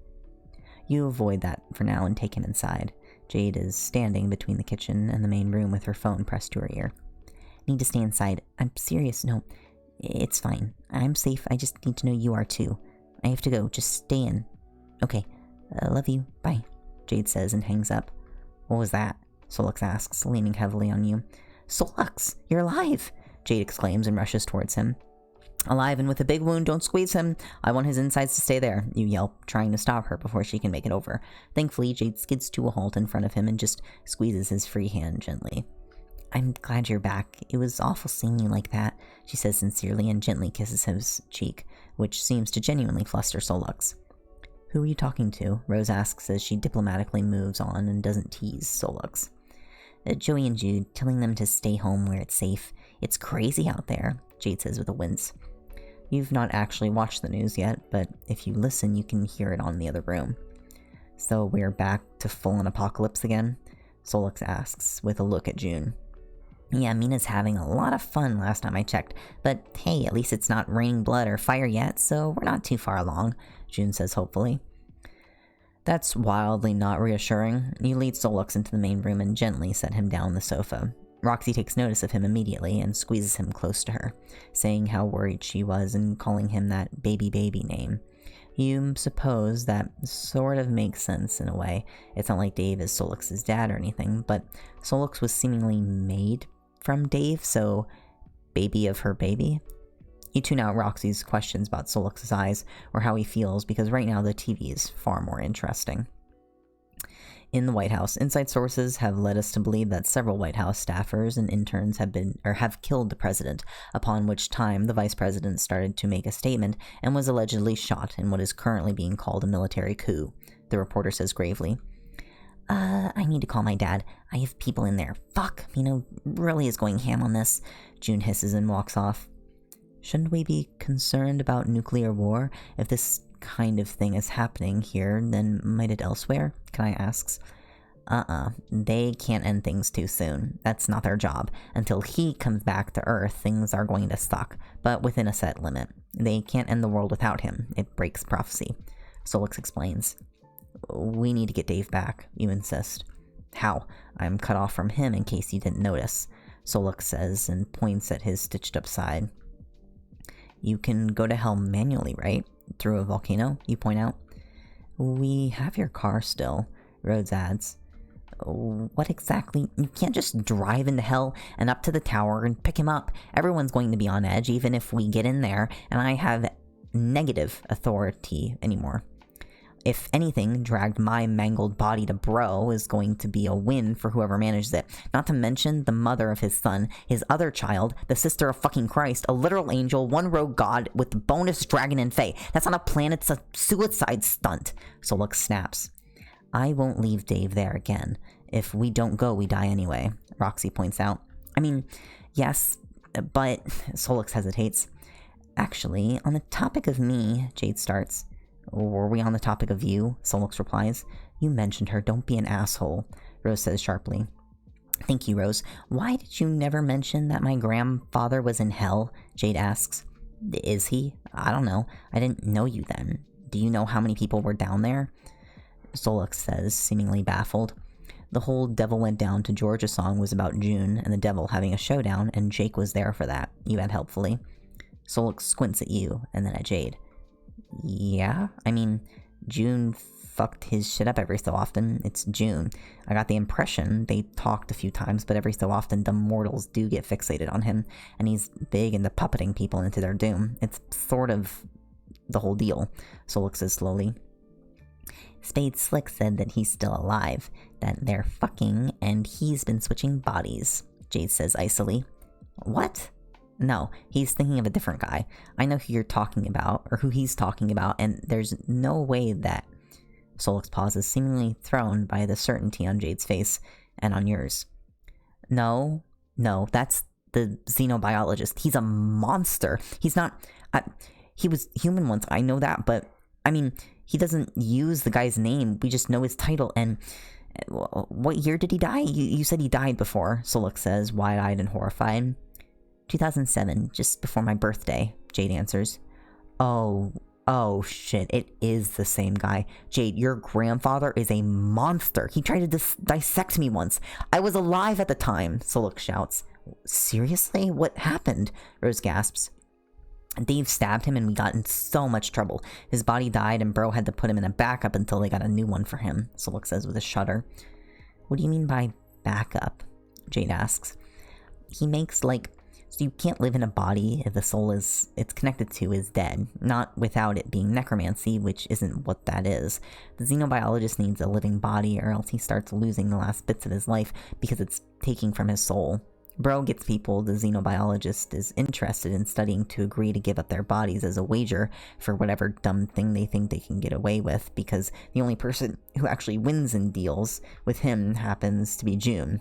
You avoid that for now and take him inside. Jade is standing between the kitchen and the main room with her phone pressed to her ear. Need to stay inside. I'm serious. No, it's fine. I'm safe. I just need to know you are too. I have to go. Just stay in. Okay. Love you. Bye, Jade says and hangs up. What was that? Solix asks, leaning heavily on you. Solix, you're alive! Jade exclaims and rushes towards him. Alive and with a big wound, don't squeeze him. I want his insides to stay there, you yelp, trying to stop her before she can make it over. Thankfully, Jade skids to a halt in front of him and just squeezes his free hand gently. I'm glad you're back. It was awful seeing you like that, she says sincerely and gently kisses his cheek, which seems to genuinely fluster Solix. Who are you talking to? Rose asks as she diplomatically moves on and doesn't tease Solix. Joey and Jude, telling them to stay home where it's safe. It's crazy out there, Jade says with a wince. You've not actually watched the news yet, but if you listen, you can hear it on the other room. So we're back to full-on apocalypse again? Solix asks, with a look at June. Yeah, Mina's having a lot of fun last time I checked, but hey, at least it's not raining blood or fire yet, so we're not too far along, June says hopefully. That's wildly not reassuring. You lead Solix into the main room and gently set him down on the sofa. Roxy takes notice of him immediately and squeezes him close to her, saying how worried she was and calling him that baby name. You suppose that sort of makes sense in a way. It's not like Dave is Solix's dad or anything, but Solix was seemingly made from Dave, so baby of her baby? You tune out Roxy's questions about Solix's eyes or how he feels because right now the TV is far more interesting. In the White House, inside sources have led us to believe that several White House staffers and interns have killed the president, upon which time the vice president started to make a statement and was allegedly shot in what is currently being called a military coup, the reporter says gravely. I need to call my dad. I have people in there. Fuck, Mino really is going ham on this. June hisses and walks off. Shouldn't we be concerned about nuclear war? If this kind of thing is happening here, then might it elsewhere? Kanai asks. They can't end things too soon. That's not their job. Until he comes back to Earth, things are going to suck, but within a set limit. They can't end the world without him. It breaks prophecy. Solix explains. We need to get Dave back, you insist. How? I'm cut off from him in case you didn't notice, Solix says and points at his stitched up side. You can go to hell manually, right? Through a volcano, you point out. We have your car still, Rhodes adds. What exactly? You can't just drive into hell and up to the tower and pick him up. Everyone's going to be on edge, even if we get in there, and I have negative authority anymore. If anything, dragged my mangled body to Bro is going to be a win for whoever manages it. Not to mention the mother of his son, his other child, the sister of fucking Christ, a literal angel, one rogue god with the bonus dragon and fae. That's not a plan, it's a suicide stunt. Solix snaps. I won't leave Dave there again. If we don't go, we die anyway, Roxy points out. I mean, yes, but... Solix hesitates. Actually, on the topic of me, Jade starts. Were we on the topic of you? Solix replies. You mentioned her, don't be an asshole, Rose says sharply. Thank you, Rose. Why did you never mention that my grandfather was in hell? Jade asks. Is he? I don't know. I didn't know you then. Do you know how many people were down there? Solix says, seemingly baffled. The whole Devil Went Down to Georgia song was about June and the devil having a showdown, and Jake was there for that, you add helpfully. Solix squints at you, and then at Jade. Yeah? I mean, June fucked his shit up every so often. It's June. I got the impression they talked a few times, but every so often dumb mortals do get fixated on him, and he's big into puppeting people into their doom. It's sort of the whole deal, Solix says slowly. Spade Slick said that he's still alive, that they're fucking, and he's been switching bodies, Jade says icily. What? No, he's thinking of a different guy. I know who you're talking about, or who he's talking about, and there's no way that... Solix pauses, seemingly thrown by the certainty on Jade's face, and on yours. No, that's the xenobiologist. He's a monster. He's not... he was human once, I know that, but... I mean, he doesn't use the guy's name, we just know his title, and... What year did he die? You said he died before, Solix says, wide-eyed and horrified. 2007, just before my birthday, Jade answers. Oh shit, it is the same guy. Jade, your grandfather is a monster. He tried to dissect me once. I was alive at the time, Solix shouts. Seriously? What happened? Rose gasps. Dave stabbed him and we got in so much trouble. His body died and Bro had to put him in a backup until they got a new one for him, Solix says with a shudder. What do you mean by backup? Jade asks. He makes, like... So you can't live in a body if the soul it's connected to is dead, not without it being necromancy, which isn't what that is. The xenobiologist needs a living body or else he starts losing the last bits of his life because it's taking from his soul. Bro gets people the xenobiologist is interested in studying to agree to give up their bodies as a wager for whatever dumb thing they think they can get away with, because the only person who actually wins in deals with him happens to be June.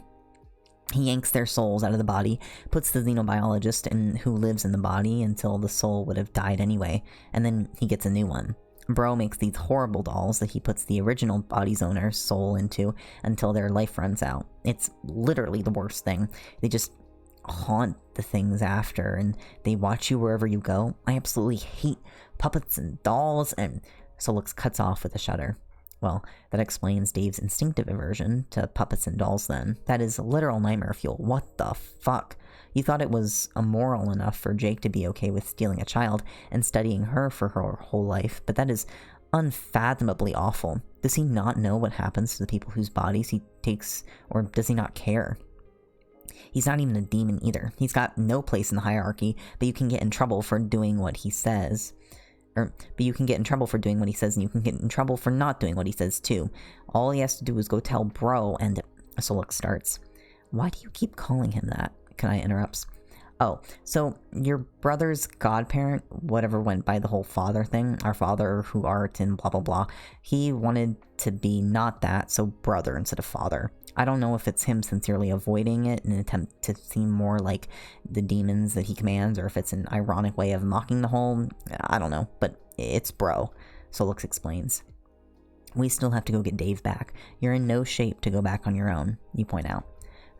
He yanks their souls out of the body, puts the xenobiologist in who lives in the body until the soul would have died anyway, and then he gets a new one. Bro makes these horrible dolls that he puts the original body's owner's soul into until their life runs out. It's literally the worst thing. They just haunt the things after, and they watch you wherever you go. I absolutely hate puppets and dolls, and Solix cuts off with a shudder. Well, that explains Dave's instinctive aversion to puppets and dolls then. That is literal nightmare fuel. What the fuck? You thought it was immoral enough for Jake to be okay with stealing a child and studying her for her whole life, but that is unfathomably awful. Does he not know what happens to the people whose bodies he takes, or does he not care? He's not even a demon either. He's got no place in the hierarchy, but you can get in trouble for doing what he says. But you can get in trouble for doing what he says, and you can get in trouble for not doing what he says, too. All he has to do is go tell Bro, and... Solix starts. Why do you keep calling him that? Kanai interrupts. Oh, so your brother's godparent, whatever went by the whole father thing, our father who art and blah blah blah, he wanted to be not that, so brother instead of father. I don't know if it's him sincerely avoiding it in an attempt to seem more like the demons that he commands, or if it's an ironic way of mocking the whole. I don't know, but it's bro, Solix explains. We still have to go get Dave back. You're in no shape to go back on your own, you point out.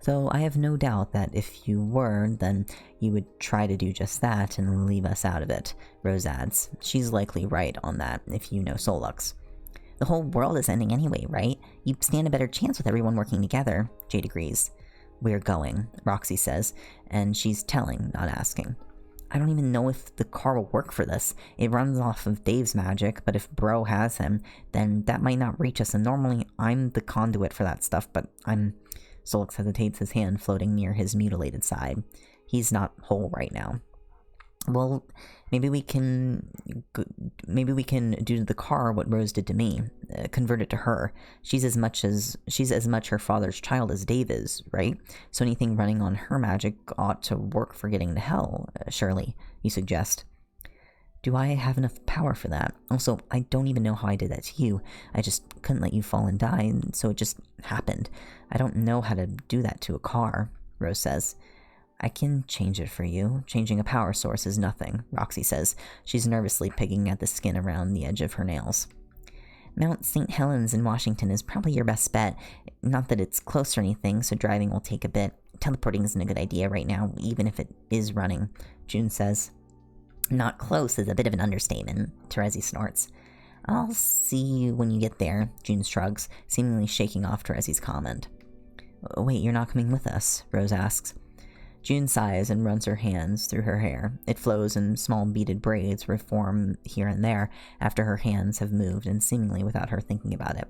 Though I have no doubt that if you were, then you would try to do just that and leave us out of it, Rose adds. She's likely right on that, if you know Solux. The whole world is ending anyway, right? You stand a better chance with everyone working together, Jade agrees. We're going, Roxy says, and she's telling, not asking. I don't even know if the car will work for this. It runs off of Dave's magic, but if Bro has him, then that might not reach us, and normally I'm the conduit for that stuff, but Solix hesitates, his hand floating near his mutilated side. He's not whole right now. Well, maybe we can do to the car what Rose did to me. Convert it to her. She's as much her father's child as Dave is, right? So anything running on her magic ought to work for getting to hell, surely, you suggest. Do I have enough power for that? Also, I don't even know how I did that to you. I just couldn't let you fall and die, and so it just happened. I don't know how to do that to a car, Rose says. I can change it for you. Changing a power source is nothing, Roxy says. She's nervously picking at the skin around the edge of her nails. Mount St. Helens in Washington is probably your best bet. Not that it's close or anything, so driving will take a bit. Teleporting isn't a good idea right now, even if it is running, June says. Not close is a bit of an understatement, Terezi snorts. I'll see you when you get there, June shrugs, seemingly shaking off Terezi's comment. Wait, you're not coming with us? Rose asks. June sighs and runs her hands through her hair. It flows in small beaded braids, reform here and there after her hands have moved and seemingly without her thinking about it.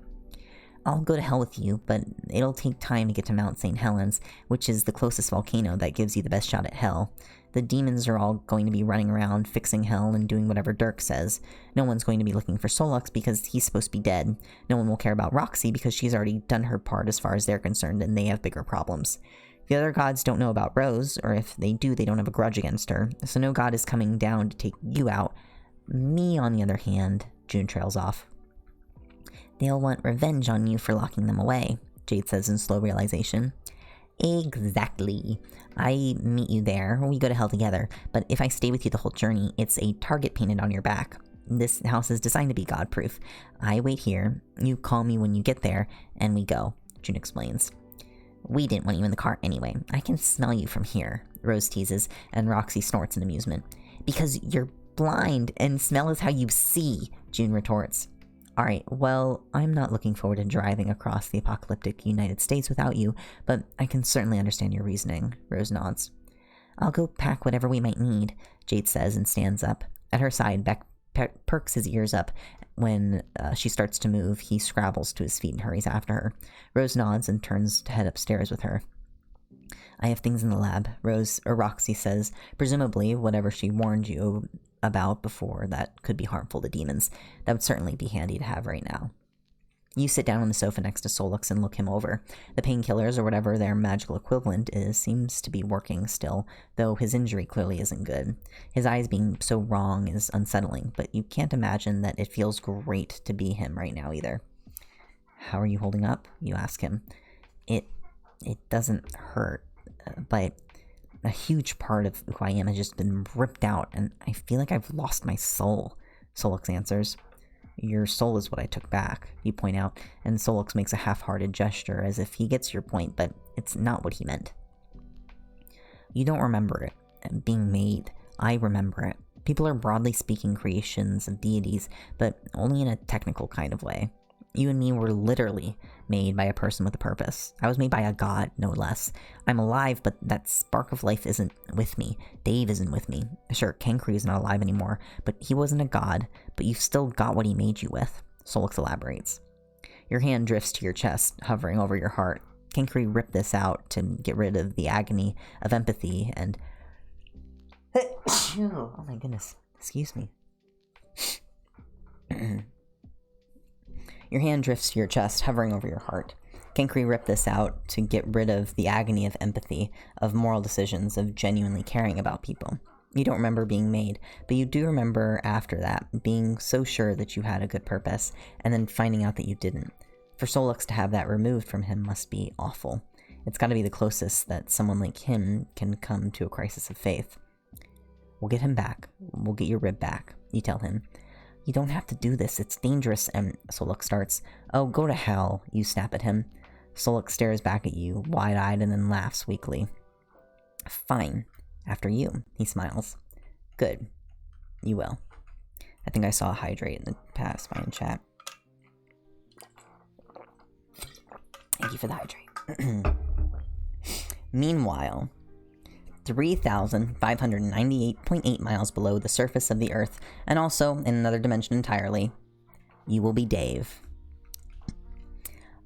I'll go to hell with you, but it'll take time to get to Mount St. Helens, which is the closest volcano that gives you the best shot at hell. The demons are all going to be running around, fixing hell, and doing whatever Dirk says. No one's going to be looking for Solux because he's supposed to be dead. No one will care about Roxy because she's already done her part as far as they're concerned, and they have bigger problems. The other gods don't know about Rose, or if they do, they don't have a grudge against her, so no god is coming down to take you out. Me, on the other hand, June trails off. They'll want revenge on you for locking them away, Jade says in slow realization. Exactly. I meet you there, we go to hell together, but if I stay with you the whole journey, it's a target painted on your back. This house is designed to be god-proof. I wait here, you call me when you get there, and we go, June explains. We didn't want you in the car anyway. I can smell you from here, Rose teases, and Roxy snorts in amusement. Because you're blind, and smell is how you see, June retorts. Alright, well, I'm not looking forward to driving across the apocalyptic United States without you, but I can certainly understand your reasoning, Rose nods. I'll go pack whatever we might need, Jade says and stands up. At her side, Beck perks his ears up. When she starts to move, he scrabbles to his feet and hurries after her. Rose nods and turns to head upstairs with her. I have things in the lab, Roxy says, presumably whatever she warned you about before that could be harmful to demons. That would certainly be handy to have right now. You sit down on the sofa next to Solux and look him over. The painkillers, or whatever their magical equivalent is, seems to be working still, though his injury clearly isn't good. His eyes being so wrong is unsettling, but you can't imagine that it feels great to be him right now either. How are you holding up? You ask him. It doesn't hurt, but a huge part of who I am has just been ripped out, and I feel like I've lost my soul, Solux answers. Your soul is what I took back, you point out, and Solux makes a half-hearted gesture as if he gets your point, but it's not what he meant. You don't remember it being made. I remember it. People are broadly speaking creations of deities, but only in a technical kind of way. You and me were literally made by a person with a purpose. I was made by a god, no less. I'm alive, but that spark of life isn't with me. Dave isn't with me. Sure, Cancre's not alive anymore, but he wasn't a god, but you've still got what he made you with, Solix elaborates. Your hand drifts to your chest, hovering over your heart. Cancre ripped this out to get rid of the agony of empathy and... Oh my goodness, excuse me. Your hand drifts to your chest, hovering over your heart. Kenkri ripped this out to get rid of the agony of empathy, of moral decisions, of genuinely caring about people. You don't remember being made, but you do remember after that, being so sure that you had a good purpose, and then finding out that you didn't. For Solux to have that removed from him must be awful. It's gotta be the closest that someone like him can come to a crisis of faith. We'll get him back. We'll get your rib back, you tell him. You don't have to do this, it's dangerous, and Solux starts. Oh, go to hell, you snap at him. Solux stares back at you, wide-eyed, and then laughs weakly. Fine. After you, he smiles. Good. You will. I think I saw a hydrate in the past by in chat. Thank you for the hydrate. Meanwhile, 3,598.8 miles below the surface of the Earth, and also in another dimension entirely, you will be Dave.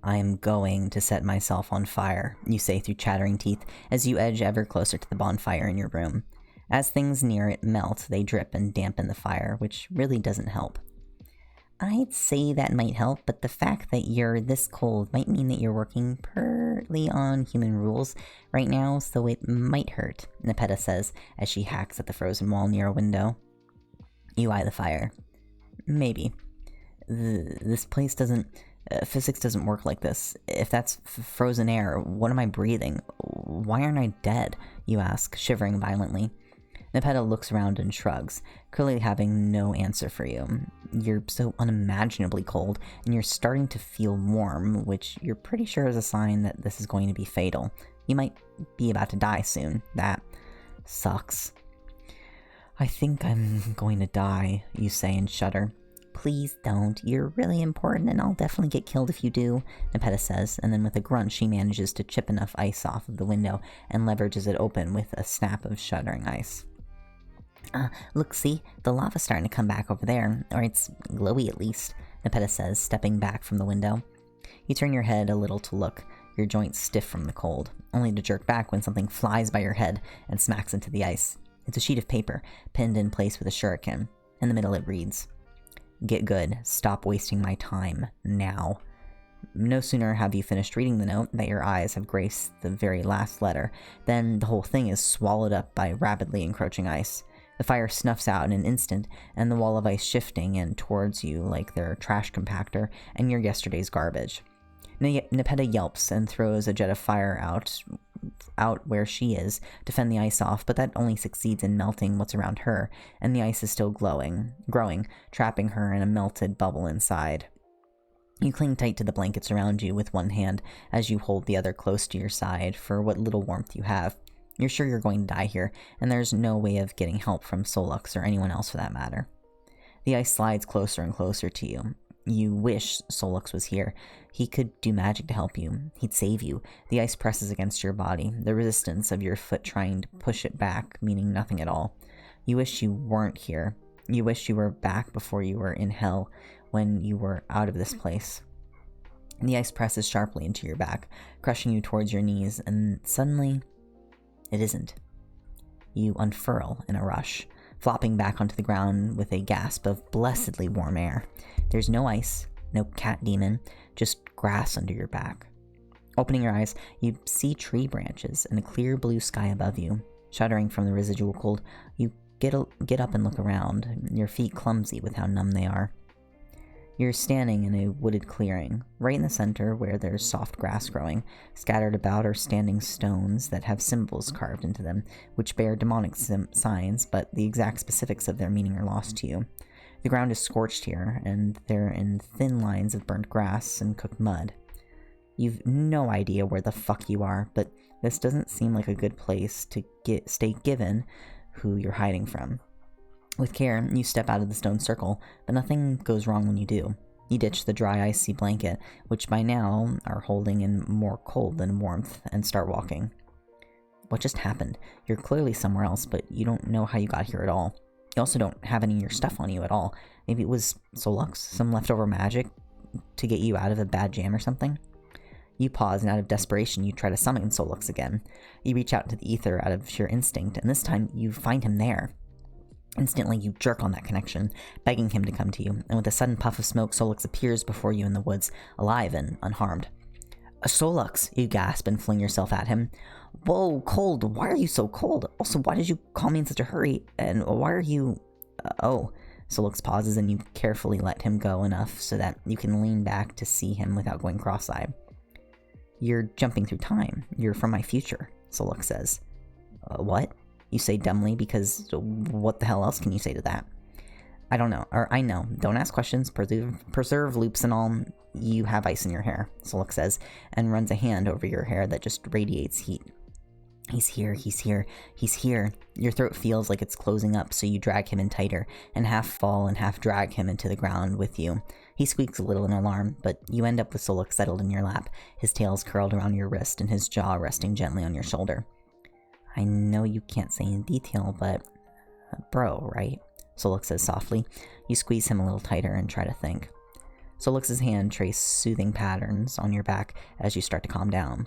I am going to set myself on fire, you say through chattering teeth as you edge ever closer to the bonfire in your room. As things near it melt, they drip and dampen the fire, which really doesn't help. I'd say that might help, but the fact that you're this cold might mean that you're working purely on human rules right now, so it might hurt, Nepeta says as she hacks at the frozen wall near a window. You eye the fire. Maybe. This place doesn't... physics doesn't work like this. If that's frozen air, what am I breathing? Why aren't I dead? You ask, shivering violently. Nepeta looks around and shrugs, clearly having no answer for you. You're so unimaginably cold, and you're starting to feel warm, which you're pretty sure is a sign that this is going to be fatal. You might be about to die soon. That sucks. I think I'm going to die, you say and shudder. Please don't. You're really important, and I'll definitely get killed if you do, Nepeta says, and then with a grunt she manages to chip enough ice off of the window and leverages it open with a snap of shuddering ice. Look, see? The lava's starting to come back over there. Or it's glowy at least, Nepeta says, stepping back from the window. You turn your head a little to look, your joints stiff from the cold, only to jerk back when something flies by your head and smacks into the ice. It's a sheet of paper, pinned in place with a shuriken. In the middle it reads, Get good. Stop wasting my time. Now. No sooner have you finished reading the note that your eyes have graced the very last letter, than the whole thing is swallowed up by rapidly encroaching ice. The fire snuffs out in an instant, and the wall of ice shifting in towards you like their trash compactor and your yesterday's garbage. Nepeta yelps and throws a jet of fire out where she is to fend the ice off, but that only succeeds in melting what's around her, and the ice is still growing, trapping her in a melted bubble inside. You cling tight to the blankets around you with one hand as you hold the other close to your side for what little warmth you have. You're sure you're going to die here, and there's no way of getting help from Solux or anyone else for that matter. The ice slides closer and closer to you. You wish Solux was here. He could do magic to help you. He'd save you. The ice presses against your body, the resistance of your foot trying to push it back, meaning nothing at all. You wish you weren't here. You wish you were back before you were in hell, when you were out of this place. The ice presses sharply into your back, crushing you towards your knees, and suddenly, it isn't. You unfurl in a rush, flopping back onto the ground with a gasp of blessedly warm air. There's no ice, no cat demon, just grass under your back. Opening your eyes, you see tree branches and a clear blue sky above you. Shuddering from the residual cold, you get up and look around, your feet clumsy with how numb they are. You're standing in a wooded clearing, right in the center where there's soft grass growing. Scattered about are standing stones that have symbols carved into them, which bear demonic signs, but the exact specifics of their meaning are lost to you. The ground is scorched here, and they're in thin lines of burnt grass and cooked mud. You've no idea where the fuck you are, but this doesn't seem like a good place to stay given who you're hiding from. With care, you step out of the stone circle, but nothing goes wrong when you do. You ditch the dry, icy blanket, which by now are holding in more cold than warmth, and start walking. What just happened? You're clearly somewhere else, but you don't know how you got here at all. You also don't have any of your stuff on you at all. Maybe it was Solux, some leftover magic to get you out of a bad jam or something? You pause, and out of desperation, you try to summon Solux again. You reach out into the ether out of sheer instinct, and this time you find him there. Instantly, you jerk on that connection, begging him to come to you, and with a sudden puff of smoke, Solux appears before you in the woods, alive and unharmed. Solux, you gasp and fling yourself at him. Whoa, cold, why are you so cold? Also, why did you call me in such a hurry? And why are you... oh. Solux pauses and you carefully let him go enough so that you can lean back to see him without going cross-eyed. You're jumping through time. You're from my future, Solux says. What? You say dumbly, because what the hell else can you say to that? I don't know, or I know. Don't ask questions, preserve loops and all. You have ice in your hair, Solux says, and runs a hand over your hair that just radiates heat. He's here, he's here, he's here. Your throat feels like it's closing up, so you drag him in tighter, and half fall and half drag him into the ground with you. He squeaks a little in alarm, but you end up with Solux settled in your lap, his tails curled around your wrist and his jaw resting gently on your shoulder. I know you can't say in detail, but... bro, right? Solux says softly. You squeeze him a little tighter and try to think. Solux's hand traces soothing patterns on your back as you start to calm down.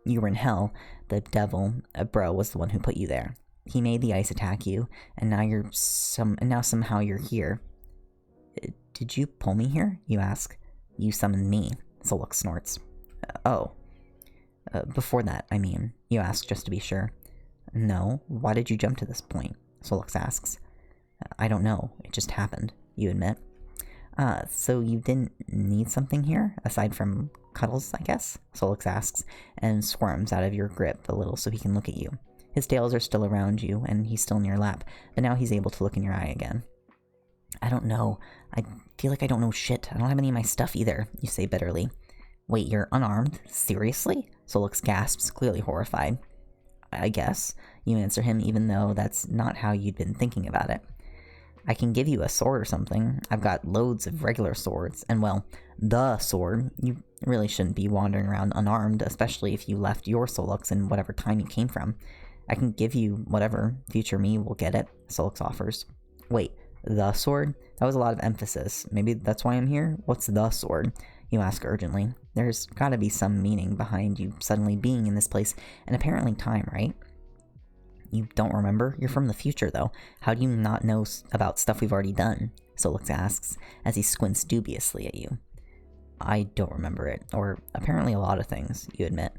You were in hell. The devil, bro, was the one who put you there. He made the ice attack you, and now somehow you're here. Did you pull me here? You ask. You summoned me, Solux snorts. Oh. Before that, I mean, you ask just to be sure. No, why did you jump to this point? Solux asks. I don't know, it just happened, you admit. So you didn't need something here, aside from cuddles, I guess? Solux asks, and squirms out of your grip a little so he can look at you. His tails are still around you, and he's still in your lap, but now he's able to look in your eye again. I don't know. I feel like I don't know shit. I don't have any of my stuff either, you say bitterly. Wait, you're unarmed? Seriously? Solux gasps, clearly horrified. I guess, you answer him, even though that's not how you'd been thinking about it. I can give you a sword or something. I've got loads of regular swords, and well, the sword. You really shouldn't be wandering around unarmed, especially if you left your Solux in whatever time you came from. I can give you whatever. Future me will get it, Solux offers. Wait, the sword? That was a lot of emphasis. Maybe that's why I'm here? What's the sword? You ask urgently. There's gotta be some meaning behind you suddenly being in this place, and apparently time, right? You don't remember? You're from the future, though. How do you not know about stuff we've already done? Solux asks, as he squints dubiously at you. I don't remember it, or apparently a lot of things, you admit.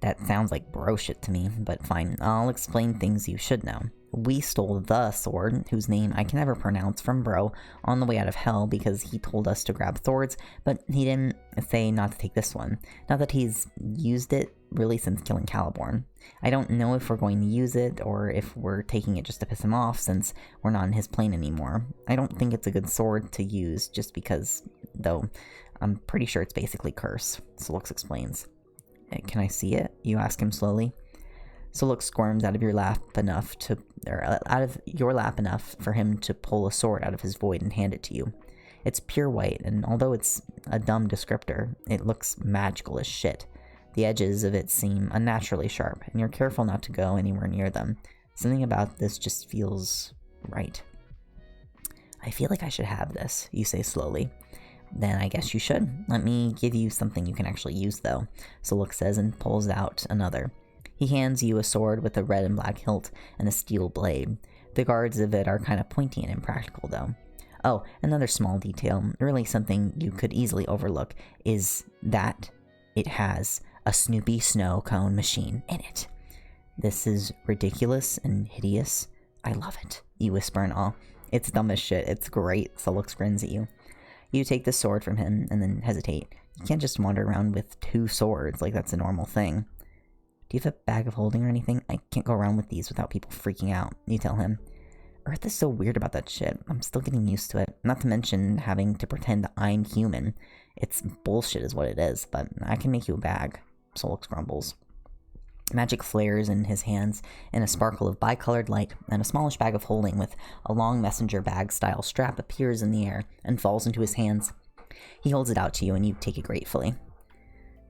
That sounds like bro shit to me, but fine, I'll explain things you should know. We stole the sword, whose name I can never pronounce, from Bro on the way out of hell because he told us to grab swords, but he didn't say not to take this one. Not that he's used it really since killing Caliborn. I don't know if we're going to use it or if we're taking it just to piss him off since we're not in his plane anymore. I don't think it's a good sword to use just because, though I'm pretty sure it's basically curse, Solux explains. Can I see it? You ask him slowly. Solux squirms out of your lap enough for him to pull a sword out of his void and hand it to you. It's pure white, and although it's a dumb descriptor, it looks magical as shit. The edges of it seem unnaturally sharp, and you're careful not to go anywhere near them. Something about this just feels right. I feel like I should have this, you say slowly. Then I guess you should. Let me give you something you can actually use, though, Solux says and pulls out another. He hands you a sword with a red and black hilt and a steel blade. The guards of it are kind of pointy and impractical, though. Oh, another small detail, really something you could easily overlook, is that it has a Snoopy snow cone machine in it. This is ridiculous and hideous. I love it, you whisper in awe. It's dumb as shit. It's great, Solux grins at you. You take the sword from him and then hesitate. You can't just wander around with 2 swords like that's a normal thing. Do you have a bag of holding or anything? I can't go around with these without people freaking out, you tell him. Earth is so weird about that shit. I'm still getting used to it. Not to mention having to pretend I'm human. It's bullshit is what it is, but I can make you a bag, Solux grumbles. Magic flares in his hands in a sparkle of bicolored light, and a smallish bag of holding with a long messenger bag-style strap appears in the air and falls into his hands. He holds it out to you, and you take it gratefully.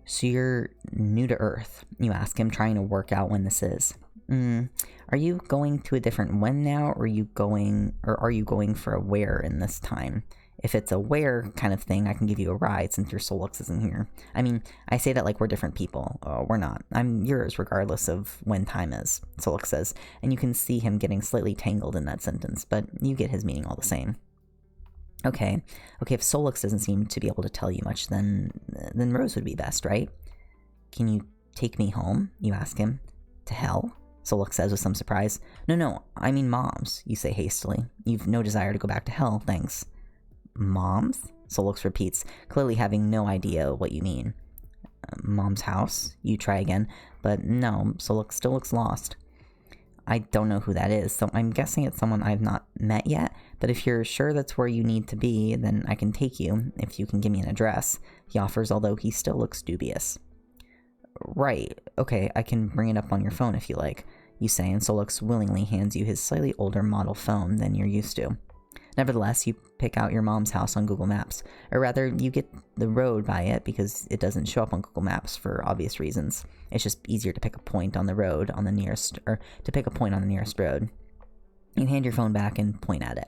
So you're new to Earth, you ask him, trying to work out when this is. Are you going to a different when now, or are you going for a where in this time? If it's a where kind of thing, I can give you a ride since your Solux isn't here. I mean, I say that like we're different people. We're not. I'm yours regardless of when time is, Solux says, and you can see him getting slightly tangled in that sentence, but you get his meaning all the same. Okay, if Solux doesn't seem to be able to tell you much, then Rose would be best, right? Can you take me home? You ask him. To hell? Solux says with some surprise. No, I mean Mom's, you say hastily. You've no desire to go back to hell, thanks. Mom's? Solux repeats, clearly having no idea what you mean. Mom's house? You try again, but no, Solux still looks lost. I don't know who that is, so I'm guessing it's someone I've not met yet, but if you're sure that's where you need to be, then I can take you, if you can give me an address, he offers, although he still looks dubious. Right, okay, I can bring it up on your phone if you like, you say, and Solux willingly hands you his slightly older model phone than you're used to. Nevertheless, you pick out your mom's house on Google Maps, or rather, you get the road by it because it doesn't show up on Google Maps for obvious reasons. It's just easier to pick a point on the road on the nearest, or to pick a point on the nearest road. You hand your phone back and point at it.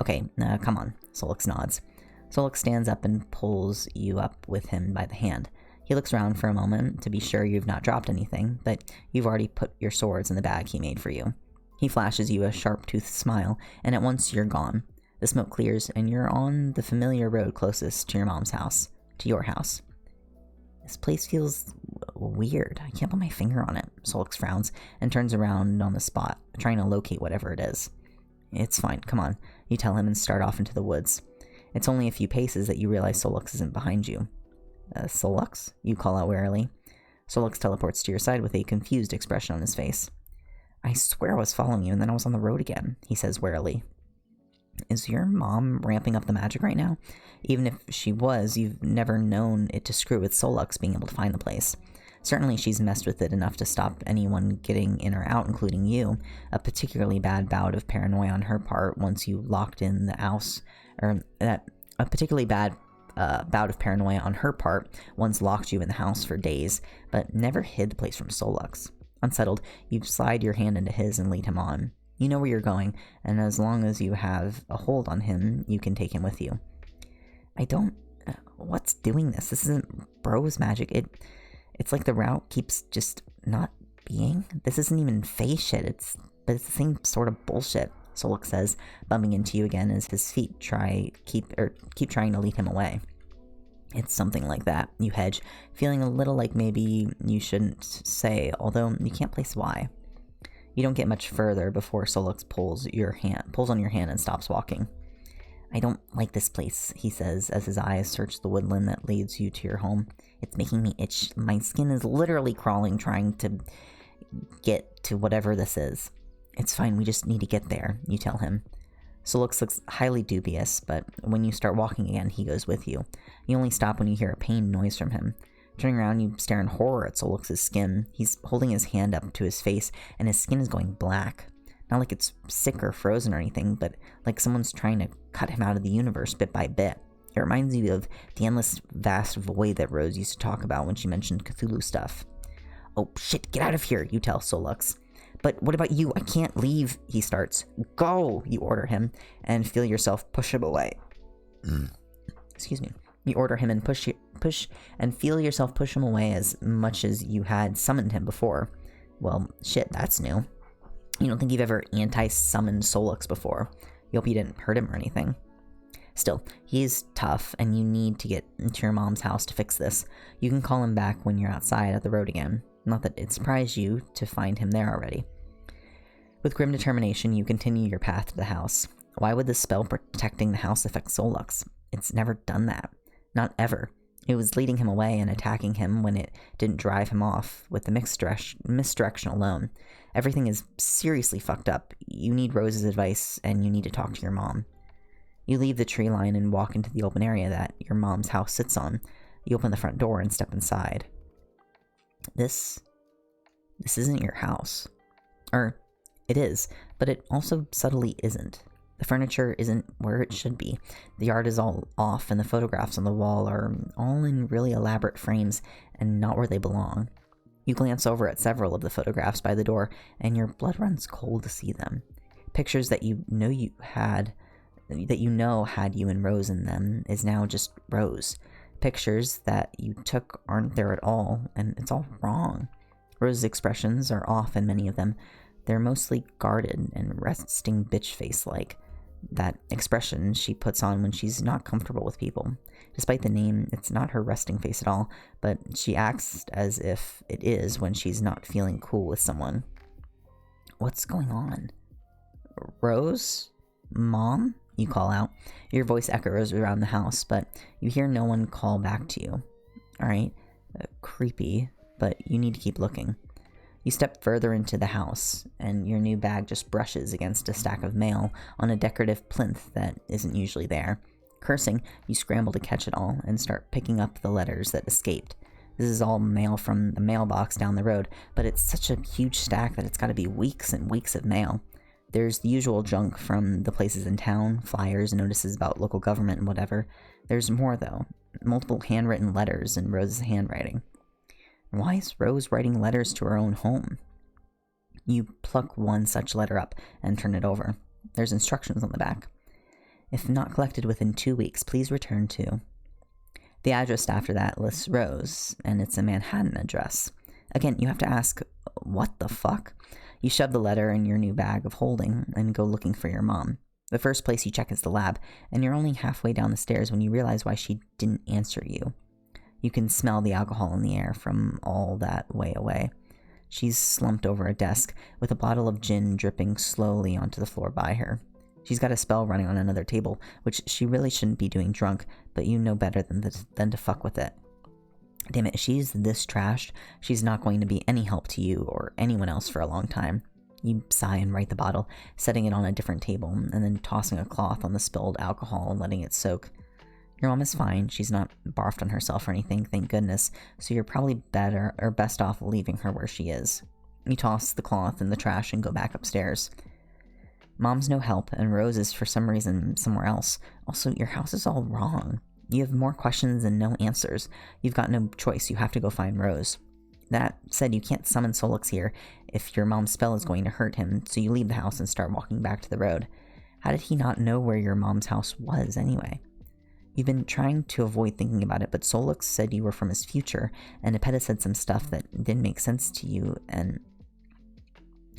Okay, come on, Solux nods. Solux stands up and pulls you up with him by the hand. He looks around for a moment to be sure you've not dropped anything, but you've already put your swords in the bag he made for you. He flashes you a sharp-toothed smile, and at once you're gone. The smoke clears, and you're on the familiar road closest to your mom's house, to your house. This place feels weird. I can't put my finger on it, Solix frowns, and turns around on the spot, trying to locate whatever it is. It's fine, come on, you tell him and start off into the woods. It's only a few paces that you realize Solux isn't behind you. Solux? You call out warily. Solux teleports to your side with a confused expression on his face. I swear I was following you and then I was on the road again, he says warily. Is your mom ramping up the magic right now? Even if she was, you've never known it to screw with Solux being able to find the place. Certainly she's messed with it enough to stop anyone getting in or out, including you. A particularly bad bout of paranoia on her part once you locked in the house, a particularly bad bout of paranoia on her part once locked you in the house for days, but never hid the place from Solux. Unsettled, you slide your hand into his and lead him on. You know where you're going, and as long as you have a hold on him, you can take him with you. What's doing this? This isn't bros magic. It's like the route keeps just not being. This isn't even phase shit, but it's the same sort of bullshit, Solux says, bumping into you again as his feet keep trying to lead him away. It's something like that, you hedge, feeling a little like maybe you shouldn't say, although you can't place why. You don't get much further before Solux pulls on your hand and stops walking. I don't like this place, he says as his eyes search the woodland that leads you to your home. It's making me itch. My skin is literally crawling trying to get to whatever this is. It's fine, we just need to get there, you tell him. Solux looks highly dubious, but when you start walking again, he goes with you. You only stop when you hear a pained noise from him. Turning around, you stare in horror at Solux's skin. He's holding his hand up to his face, and his skin is going black. Not like it's sick or frozen or anything, but like someone's trying to cut him out of the universe bit by bit. It reminds you of the endless vast void that Rose used to talk about when she mentioned Cthulhu stuff. Oh shit, get out of here, you tell Solux. But what about you? I can't leave, he starts. Go, you order him, and feel yourself push him away. Excuse me. You order him and push and feel yourself push him away as much as you had summoned him before. Well, shit, that's new. You don't think you've ever anti-summoned Solux before. You hope you didn't hurt him or anything. Still, he is tough, and you need to get into your mom's house to fix this. You can call him back when you're outside at the road again. Not that it surprised you to find him there already. With grim determination, you continue your path to the house. Why would the spell protecting the house affect Solux? It's never done that. Not ever. It was leading him away and attacking him when it didn't drive him off with the misdirection alone. Everything is seriously fucked up. You need Rose's advice, and you need to talk to your mom. You leave the tree line and walk into the open area that your mom's house sits on. You open the front door and step inside. This isn't your house. Or, it is, but it also subtly isn't. The furniture isn't where it should be. The art is all off, and the photographs on the wall are all in really elaborate frames and not where they belong. You glance over at several of the photographs by the door, and your blood runs cold to see them. Pictures that you know had you and Rose in them is now just Rose. Pictures that you took aren't there at all, and it's all wrong. Rose's expressions are off in many of them. They're mostly guarded and resting bitch face-like. that expression she puts on when she's not comfortable with people. Despite the name, it's not her resting face at all, but she acts as if it is when she's not feeling cool with someone. What's going on? Rose? Mom? You call out. Your voice echoes around the house, but you hear no one call back to you. Alright, creepy, but you need to keep looking. You step further into the house, and your new bag just brushes against a stack of mail on a decorative plinth that isn't usually there. Cursing, you scramble to catch it all and start picking up the letters that escaped. This is all mail from the mailbox down the road, but it's such a huge stack that it's gotta be weeks and weeks of mail. There's the usual junk from the places in town, flyers, notices about local government and whatever. There's more, though. Multiple handwritten letters in Rose's handwriting. Why is Rose writing letters to her own home? You pluck one such letter up and turn it over. There's instructions on the back. If not collected within 2 weeks, please return to... The address after that lists Rose, and it's a Manhattan address. Again, you have to ask, what the fuck? You shove the letter in your new bag of holding and go looking for your mom. The first place you check is the lab, and you're only halfway down the stairs when you realize why she didn't answer you. You can smell the alcohol in the air from all that way away. She's slumped over a desk with a bottle of gin dripping slowly onto the floor by her. She's got a spell running on another table, which she really shouldn't be doing drunk, but you know better than to fuck with it. Damn it, if she's this trashed, she's not going to be any help to you or anyone else for a long time. You sigh and right the bottle, setting it on a different table, and then tossing a cloth on the spilled alcohol and letting it soak. Your mom is fine. She's not barfed on herself or anything, thank goodness, so you're probably better or best off leaving her where she is. You toss the cloth in the trash and go back upstairs. Mom's no help, and Rose is for some reason somewhere else. Also, your house is all wrong. You have more questions and no answers. You've got no choice. You have to go find Rose. That said, you can't summon Solix here if your mom's spell is going to hurt him, so you leave the house and start walking back to the road. How did he not know where your mom's house was anyway? You've been trying to avoid thinking about it, but Solix said you were from his future, and Nepeta said some stuff that didn't make sense to you, and...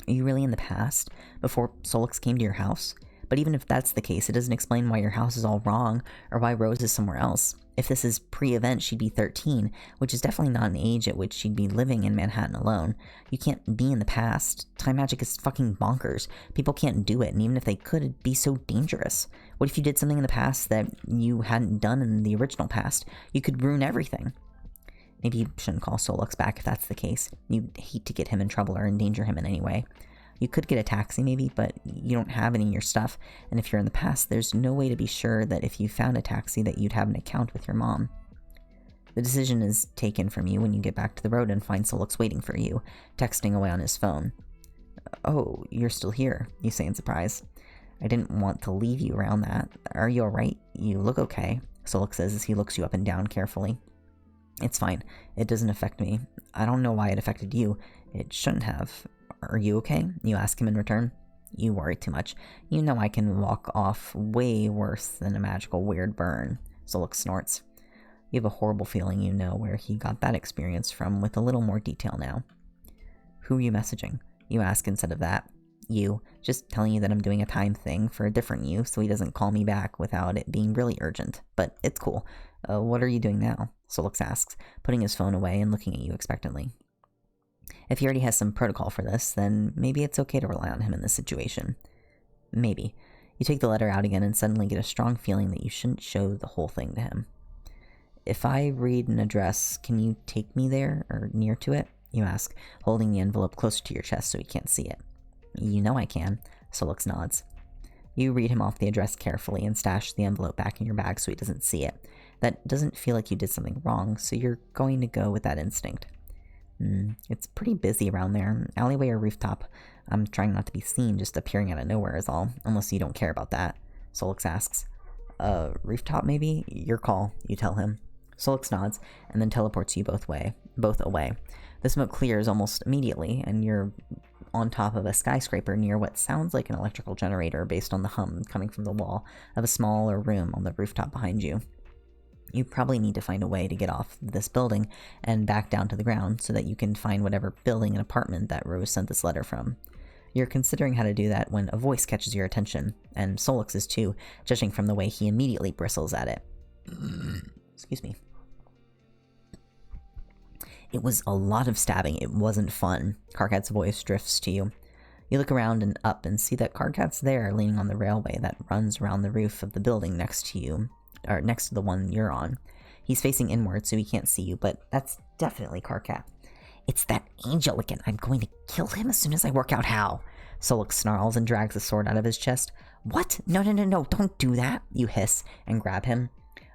Are you really in the past, before Solix came to your house? But even if that's the case, it doesn't explain why your house is all wrong, or why Rose is somewhere else. If this is pre-event, she'd be 13, which is definitely not an age at which she'd be living in Manhattan alone. You can't be in the past. Time magic is fucking bonkers. People can't do it, and even if they could, it'd be so dangerous. What if you did something in the past that you hadn't done in the original past? You could ruin everything. Maybe you shouldn't call Solix back if that's the case. You'd hate to get him in trouble or endanger him in any way. You could get a taxi maybe, but you don't have any of your stuff, and if you're in the past, there's no way to be sure that if you found a taxi that you'd have an account with your mom. The decision is taken from you when you get back to the road and find Solix waiting for you, texting away on his phone. Oh, you're still here, you say in surprise. I didn't want to leave you around that. Are you alright? You look okay, Solix says as he looks you up and down carefully. It's fine. It doesn't affect me. I don't know why it affected you. It shouldn't have. Are you okay? You ask him in return. You worry too much. You know I can walk off way worse than a magical weird burn. Solix snorts. You have a horrible feeling you know where he got that experience from with a little more detail now. Who are you messaging? You ask instead of that. You. Just telling you that I'm doing a time thing for a different you so he doesn't call me back without it being really urgent. But it's cool. What are you doing now? Solix asks, putting his phone away and looking at you expectantly. If he already has some protocol for this, then maybe it's okay to rely on him in this situation. Maybe. You take the letter out again and suddenly get a strong feeling that you shouldn't show the whole thing to him. If I read an address, can you take me there, or near to it? You ask, holding the envelope closer to your chest so he can't see it. You know I can, Solix nods. You read him off the address carefully and stash the envelope back in your bag so he doesn't see it. That doesn't feel like you did something wrong, so you're going to go with that instinct. It's pretty busy around there. Alleyway or rooftop. I'm trying not to be seen just appearing out of nowhere is all, unless you don't care about that, Solix asks. Rooftop maybe? Your call, you tell him. Solix nods, and then teleports you both away. The smoke clears almost immediately, and you're on top of a skyscraper near what sounds like an electrical generator based on the hum coming from the wall of a smaller room on the rooftop behind you. You probably need to find a way to get off this building and back down to the ground so that you can find whatever building and apartment that Rose sent this letter from. You're considering how to do that when a voice catches your attention, and Solix's too, judging from the way he immediately bristles at it. Excuse me. It was a lot of stabbing. It wasn't fun. Karkat's voice drifts to you. You look around and up and see that Karkat's there, leaning on the railway that runs around the roof of the building next to you, or next to the one you're on. He's facing inward, so he can't see you, but that's definitely Karkat. It's that angel again. I'm going to kill him as soon as I work out how. Solix snarls and drags the sword out of his chest. What? No, don't do that, you hiss, and grab him.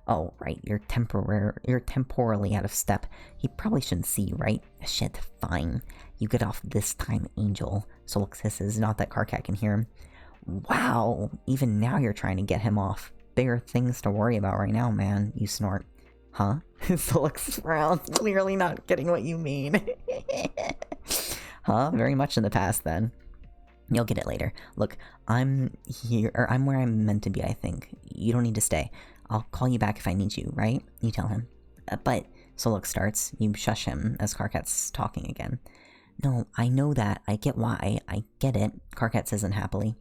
Oh, right, you're temporarily out of step. He probably shouldn't see you, right? Shit, fine. You get off this time, Angel. Solix hisses, not that Karkat can hear him. Wow, even now you're trying to get him off. Bigger things to worry about right now, man, you snort. Huh? Solix frowns, clearly not getting what you mean. Huh? Very much in the past, then. You'll get it later. Look, I'm where I'm meant to be, I think. You don't need to stay. I'll call you back if I need you, right? You tell him. But, Solix starts. You shush him as Karkat's talking again. No, I know that. I get why. I get it, Karkat says unhappily.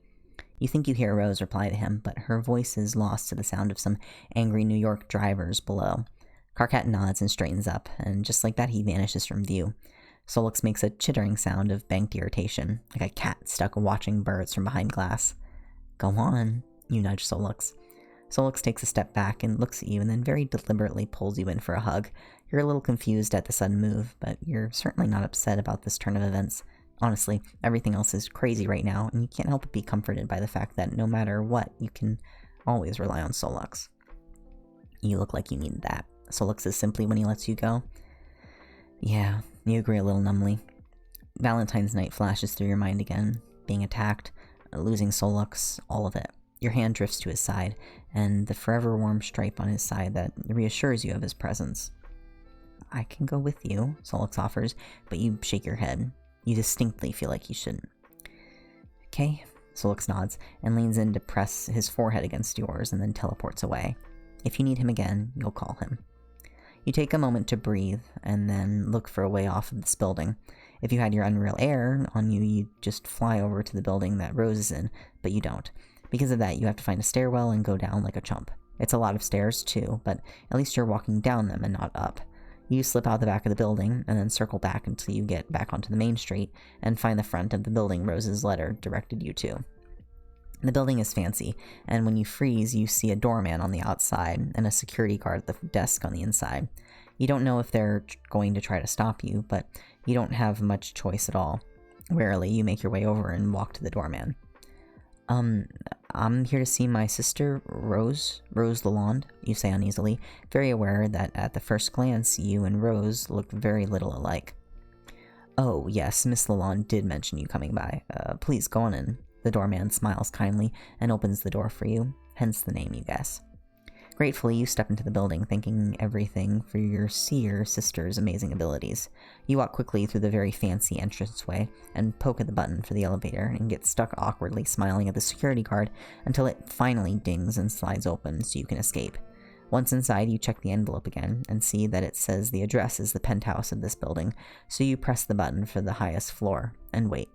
You think you hear Rose reply to him, but her voice is lost to the sound of some angry New York drivers below. Karkat nods and straightens up, and just like that he vanishes from view. Solix makes a chittering sound of banked irritation, like a cat stuck watching birds from behind glass. Go on, you nudge Solix. Solix takes a step back and looks at you and then very deliberately pulls you in for a hug. You're a little confused at the sudden move, but you're certainly not upset about this turn of events. Honestly, everything else is crazy right now, and you can't help but be comforted by the fact that no matter what, you can always rely on Solix. You look like you need that, Solix says simply when he lets you go. Yeah, you agree a little numbly. Valentine's night flashes through your mind again. Being attacked, losing Solix, all of it. Your hand drifts to his side, and the forever warm stripe on his side that reassures you of his presence. I can go with you, Solix offers, but you shake your head. You distinctly feel like you shouldn't. Okay, Solix nods, and leans in to press his forehead against yours, and then teleports away. If you need him again, you'll call him. You take a moment to breathe, and then look for a way off of this building. If you had your unreal air on you, you'd just fly over to the building that Rose is in, but you don't. Because of that, you have to find a stairwell and go down like a chump. It's a lot of stairs, too, but at least you're walking down them and not up. You slip out the back of the building, and then circle back until you get back onto the main street, and find the front of the building Rose's letter directed you to. The building is fancy, and when you freeze, you see a doorman on the outside, and a security guard at the desk on the inside. You don't know if they're going to try to stop you, but you don't have much choice at all. Warily, you make your way over and walk to the doorman. I'm here to see my sister, Rose Lalonde, you say uneasily, very aware that at the first glance you and Rose look very little alike. Oh, yes, Miss Lalonde did mention you coming by. Please go on in. The doorman smiles kindly and opens the door for you, hence the name, you guess. Gratefully, you step into the building, thanking everything for your seer sister's amazing abilities. You walk quickly through the very fancy entranceway and poke at the button for the elevator and get stuck awkwardly smiling at the security guard until it finally dings and slides open so you can escape. Once inside, you check the envelope again and see that it says the address is the penthouse of this building, so you press the button for the highest floor and wait.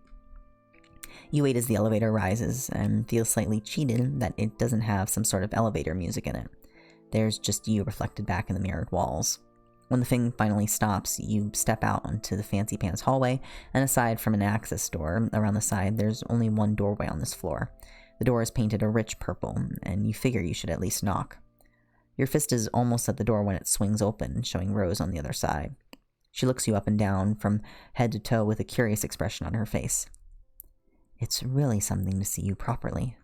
You wait as the elevator rises and feel slightly cheated that it doesn't have some sort of elevator music in it. There's just you reflected back in the mirrored walls. When the thing finally stops, you step out onto the fancy pants hallway, and aside from an access door around the side, there's only one doorway on this floor. The door is painted a rich purple, and you figure you should at least knock. Your fist is almost at the door when it swings open, showing Rose on the other side. She looks you up and down from head to toe with a curious expression on her face. It's really something to see you properly.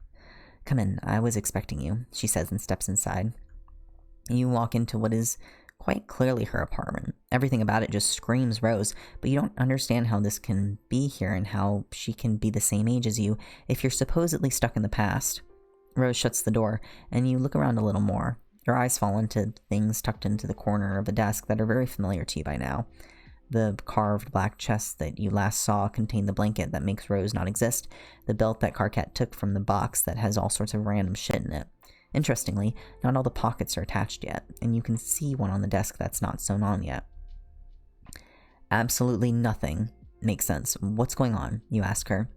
Come in, I was expecting you, she says and steps inside. You walk into what is quite clearly her apartment. Everything about it just screams Rose, but you don't understand how this can be here and how she can be the same age as you if you're supposedly stuck in the past. Rose shuts the door, and you look around a little more. Your eyes fall into things tucked into the corner of a desk that are very familiar to you by now. The carved black chest that you last saw contained the blanket that makes Rose not exist, the belt that Karkat took from the box that has all sorts of random shit in it. Interestingly, not all the pockets are attached yet, and you can see one on the desk that's not sewn on yet. Absolutely nothing makes sense. What's going on? You ask her.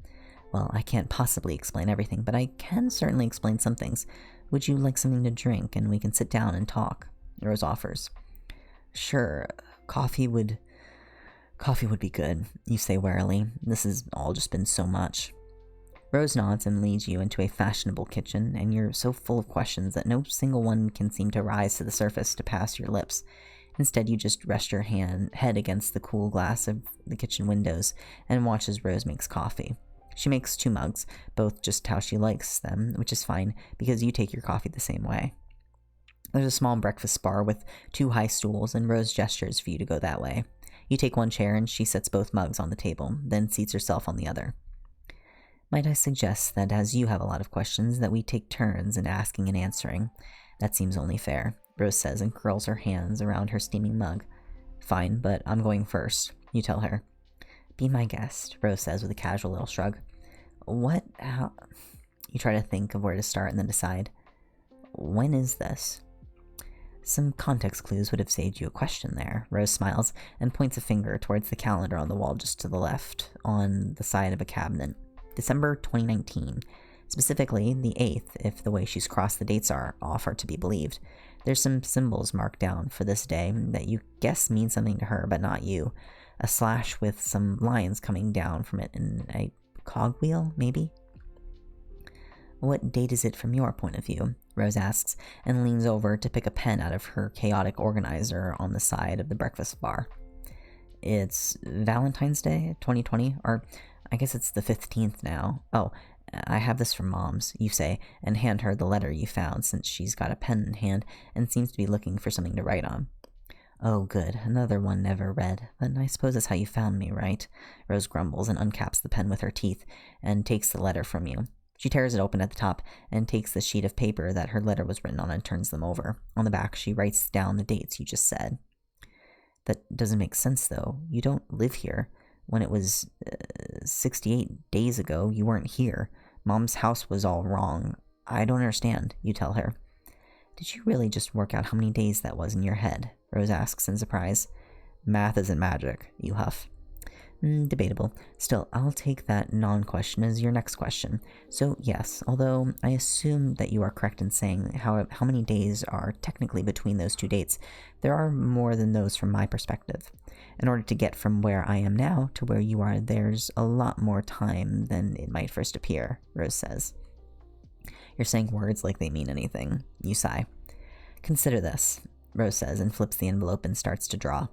Well, I can't possibly explain everything, but I can certainly explain some things. Would you like something to drink and we can sit down and talk? Rose offers. Sure, coffee would be good, you say warily. This has all just been so much. Rose nods and leads you into a fashionable kitchen, and you're so full of questions that no single one can seem to rise to the surface to pass your lips. Instead, you just rest your head against the cool glass of the kitchen windows and watch as Rose makes coffee. She makes 2 mugs, both just how she likes them, which is fine because you take your coffee the same way. There's a small breakfast bar with 2 high stools, and Rose gestures for you to go that way. You take one chair and she sets both mugs on the table, then seats herself on the other. Might I suggest that as you have a lot of questions, that we take turns in asking and answering? That seems only fair, Rose says and curls her hands around her steaming mug. Fine, but I'm going first, you tell her. Be my guest, Rose says with a casual little shrug. What? How? You try to think of where to start and then decide. When is this? Some context clues would have saved you a question there. Rose smiles and points a finger towards the calendar on the wall just to the left, on the side of a cabinet. December 2019. Specifically, the 8th, if the way she's crossed the dates are to be believed. There's some symbols marked down for this day that you guess mean something to her, but not you. A slash with some lines coming down from it in a cogwheel, maybe? What date is it from your point of view? Rose asks, and leans over to pick a pen out of her chaotic organizer on the side of the breakfast bar. It's Valentine's Day, 2020, or I guess it's the 15th now. Oh, I have this from Mom's, you say, and hand her the letter you found since she's got a pen in hand and seems to be looking for something to write on. Oh, good, another one never read, but I suppose that's how you found me, right? Rose grumbles and uncaps the pen with her teeth and takes the letter from you. She tears it open at the top and takes the sheet of paper that her letter was written on and turns them over. On the back, she writes down the dates you just said. That doesn't make sense, though. You don't live here. When it was 68 days ago, you weren't here. Mom's house was all wrong. I don't understand, you tell her. Did you really just work out how many days that was in your head? Rose asks in surprise. Math isn't magic, you huff. Debatable. Still, I'll take that non-question as your next question. So yes, although I assume that you are correct in saying how many days are technically between those 2 dates, there are more than those from my perspective. In order to get from where I am now to where you are, there's a lot more time than it might first appear, Rose says. You're saying words like they mean anything. You sigh. Consider this, Rose says and flips the envelope and starts to draw.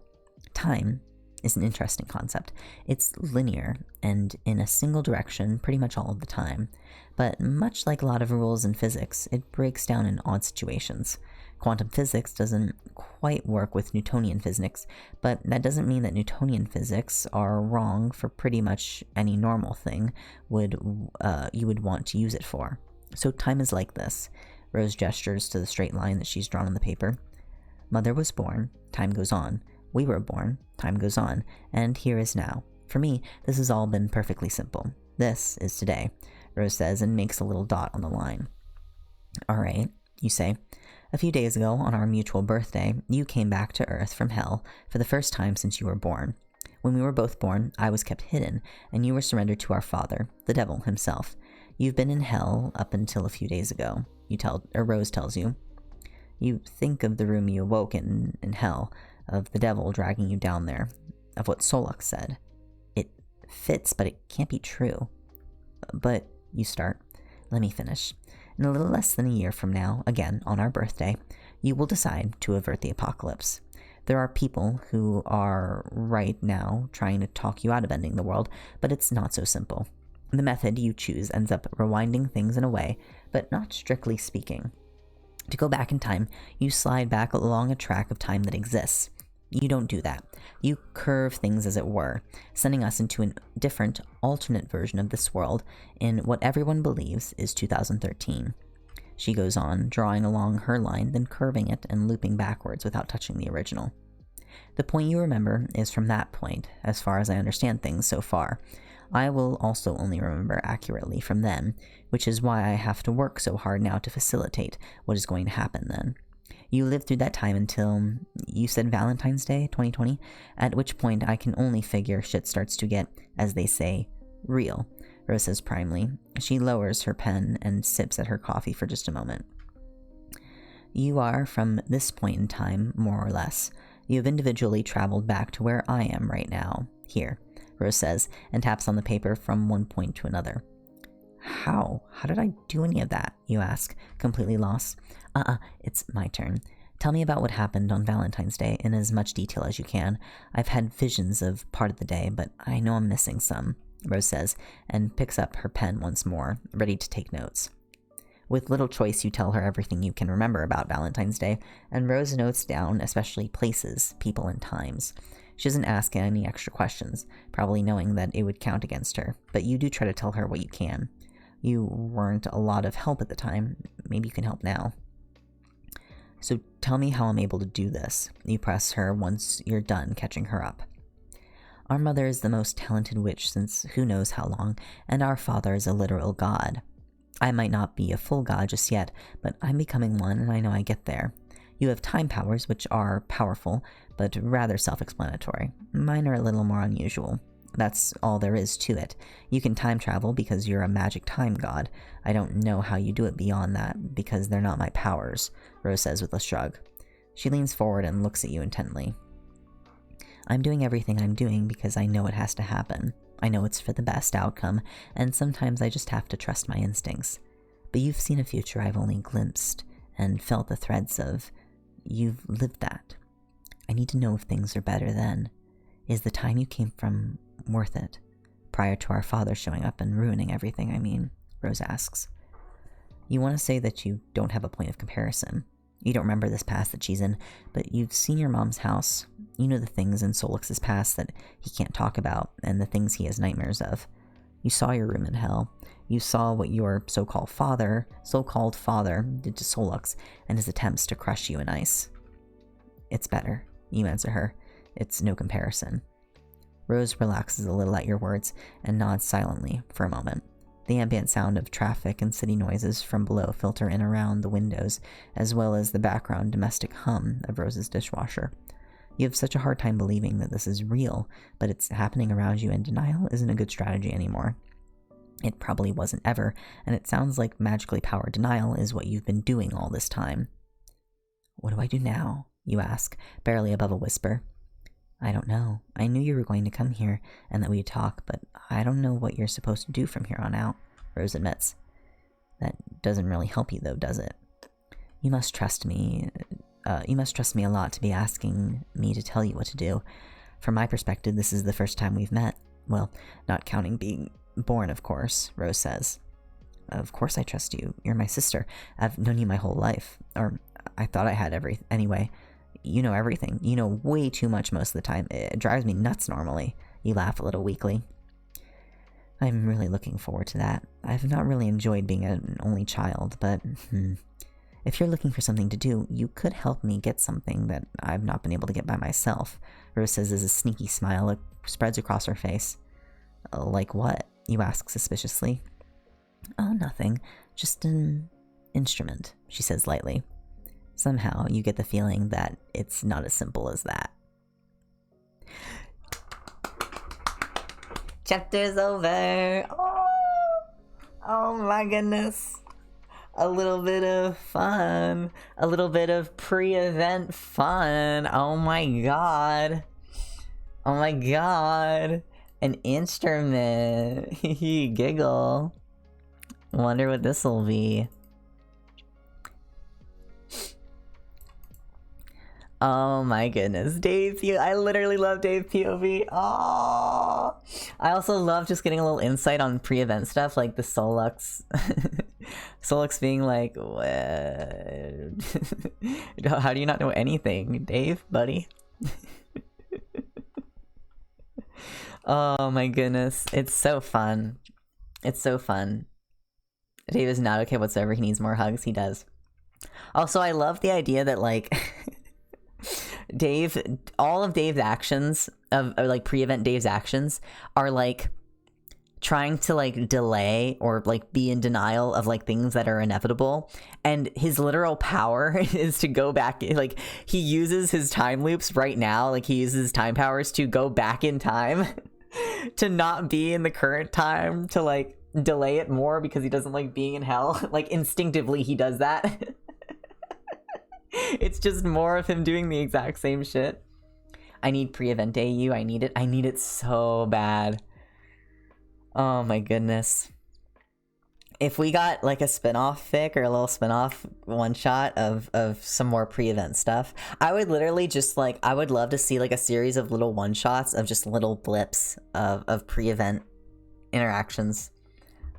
Time is an interesting concept. It's linear and in a single direction pretty much all of the time. But much like a lot of rules in physics, it breaks down in odd situations. Quantum physics doesn't quite work with Newtonian physics, but that doesn't mean that Newtonian physics are wrong for pretty much any normal thing you would want to use it for. So time is like this. Rose gestures to the straight line that she's drawn on the paper. Mother was born, time goes on. We were born, time goes on, and here is now. For me, this has all been perfectly simple. This is today, Rose says and makes a little dot on the line. All right, you say. A few days ago, on our mutual birthday, you came back to Earth from hell for the first time since you were born. When we were both born, I was kept hidden, and you were surrendered to our father, the devil himself. You've been in hell up until a few days ago, Rose tells you. You think of the room you awoke in hell, of the devil dragging you down there, of what Solok said. It fits, but it can't be true. But, you start. Let me finish. In a little less than a year from now, again, on our birthday, you will decide to avert the apocalypse. There are people who are right now trying to talk you out of ending the world, but it's not so simple. The method you choose ends up rewinding things in a way, but not strictly speaking. To go back in time, you slide back along a track of time that exists. You don't do that. You curve things as it were, sending us into a different, alternate version of this world in what everyone believes is 2013. She goes on, drawing along her line, then curving it and looping backwards without touching the original. The point you remember is from that point, as far as I understand things so far. I will also only remember accurately from then, which is why I have to work so hard now to facilitate what is going to happen then. You lived through that time until, you said Valentine's Day, 2020, at which point I can only figure shit starts to get, as they say, real. Rose says primly. She lowers her pen and sips at her coffee for just a moment. You are, from this point in time, more or less. You have individually traveled back to where I am right now. Here, Rose says, and taps on the paper from one point to another. How? How did I do any of that? You ask, completely lost. It's my turn. Tell me about what happened on Valentine's Day in as much detail as you can. I've had visions of part of the day, but I know I'm missing some, Rose says, and picks up her pen once more, ready to take notes. With little choice, you tell her everything you can remember about Valentine's Day, and Rose notes down especially places, people, and times. She doesn't ask any extra questions, probably knowing that it would count against her, but you do try to tell her what you can. You weren't a lot of help at the time. Maybe you can help now. So tell me how I'm able to do this. You press her once you're done catching her up. Our mother is the most talented witch since who knows how long, and our father is a literal god. I might not be a full god just yet, but I'm becoming one, and I know I get there. You have time powers, which are powerful, but rather self-explanatory. Mine are a little more unusual. That's all there is to it. You can time travel because you're a magic time god. I don't know how you do it beyond that, because they're not my powers, Rose says with a shrug. She leans forward and looks at you intently. I'm doing everything I'm doing because I know it has to happen. I know it's for the best outcome, and sometimes I just have to trust my instincts. But you've seen a future I've only glimpsed, and felt the threads of. You've lived that. I need to know if things are better then. Is the time you came from worth it? Prior to our father showing up and ruining everything, I mean, Rose asks. You want to say that you don't have a point of comparison. You don't remember this past that she's in, but you've seen your mom's house. You know the things in Solix's past that he can't talk about, and the things he has nightmares of. You saw your room in hell. You saw what your so-called father did to Solix and his attempts to crush you in ice. It's better, you answer her. It's no comparison. Rose relaxes a little at your words and nods silently for a moment. The ambient sound of traffic and city noises from below filter in around the windows, as well as the background domestic hum of Rose's dishwasher. You have such a hard time believing that this is real, but it's happening around you, and denial isn't a good strategy anymore. It probably wasn't ever, and it sounds like magically powered denial is what you've been doing all this time. What do I do now? You ask, barely above a whisper. I don't know. I knew you were going to come here and that we'd talk, but I don't know what you're supposed to do from here on out, Rose admits. That doesn't really help you, though, does it? You must trust me. You must trust me a lot to be asking me to tell you what to do. From my perspective, this is the first time we've met. Well, not counting being born, of course, Rose says. Of course I trust you. You're my sister. I've known you my whole life. Or I thought I had anyway. You know everything. You know way too much most of the time. It drives me nuts normally. You laugh a little weakly. I'm really looking forward to that. I've not really enjoyed being an only child, but if you're looking for something to do, you could help me get something that I've not been able to get by myself, Rose says as a sneaky smile spreads across her face. Like what? You ask suspiciously. Oh, nothing. Just an instrument, she says lightly. Somehow, you get the feeling that it's not as simple as that. Chapter's over! Oh my goodness! A little bit of fun. A little bit of pre-event fun. Oh my god. Oh my god. An instrument. Giggle. Wonder what this'll be. Oh my goodness, Dave I literally love Dave POV. Oh, I also love just getting a little insight on pre-event stuff, like the Solux. Solux being like, what? How do you not know anything, Dave, buddy? Oh my goodness, it's so fun. It's so fun. Dave is not okay whatsoever. He needs more hugs. He does. Also, I love the idea that, like, all of Dave's actions, like pre-event Dave's actions, are like trying to like delay or like be in denial of like things that are inevitable, and his literal power is to go back. Like, he uses his time loops right now, like he uses time powers to go back in time to not be in the current time, to like delay it more because he doesn't like being in hell. Like instinctively he does that. It's just more of him doing the exact same shit. I need pre-event AU. I need it so bad. Oh my goodness. If we got like a spin-off fic or a little spin-off one-shot of some more pre-event stuff, I would literally just like, I would love to see like a series of little one-shots of just little blips of pre-event interactions.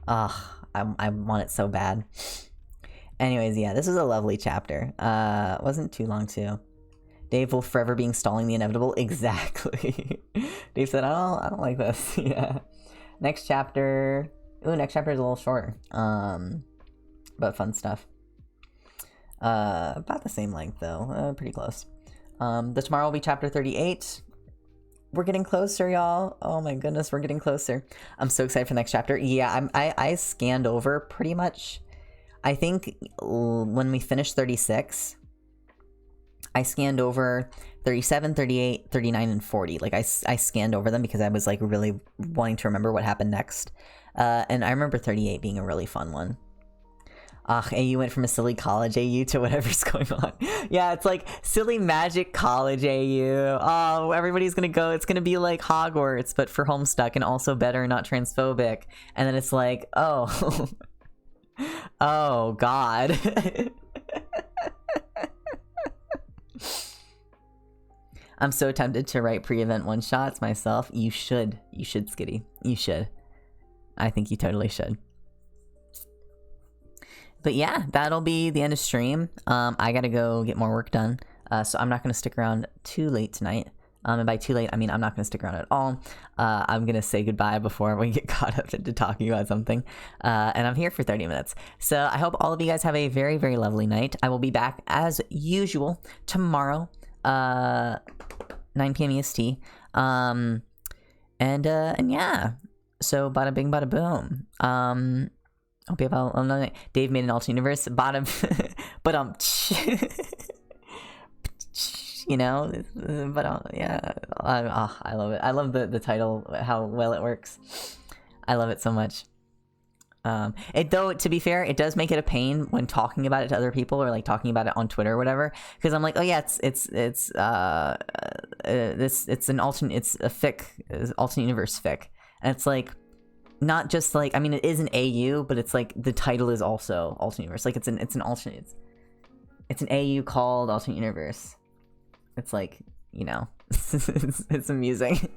Ugh, I want it so bad. Anyways, yeah, this was a lovely chapter. Wasn't too long too. Dave will forever be installing the inevitable. Exactly. Dave said, I don't like this. Yeah. Next chapter. Ooh, next chapter is a little shorter. But fun stuff. About the same length though. Pretty close. The tomorrow will be chapter 38. We're getting closer, y'all. Oh my goodness, we're getting closer. I'm so excited for the next chapter. Yeah, I scanned over pretty much. I think when we finished 36, I scanned over 37, 38, 39, and 40. Like I scanned over them because I was like really wanting to remember what happened next. And I remember 38 being a really fun one. AU went from a silly college AU to whatever's going on. Yeah, it's like silly magic college AU. Oh, everybody's gonna go. It's gonna be like Hogwarts, but for Homestuck and also better, not transphobic. And then it's like, oh, oh God. I'm so tempted to write pre-event one-shots myself. You should, Skitty. You should. I think you totally should. But yeah, that'll be the end of stream. I gotta go get more work done, so I'm not gonna stick around too late tonight. And by too late, I mean I'm not gonna stick around at all. I'm gonna say goodbye before we get caught up into talking about something. And I'm here for 30 minutes. So I hope all of you guys have a very, very lovely night. I will be back as usual tomorrow, 9 p.m. EST. And yeah. So bada bing, bada boom. Hope you have another night. Dave made an alternate universe. Bottom, but you know, but yeah, I love it. I love the title, how well it works. I love it so much. Though to be fair, it does make it a pain when talking about it to other people or like talking about it on Twitter or whatever, because I'm like, oh yeah, it's a fic, alternate universe fic, and it's like. Not just like, I mean, it is an AU, but it's like the title is also alternate universe. Like it's an alternate, it's an AU called alternate universe. It's like, you know, it's amusing.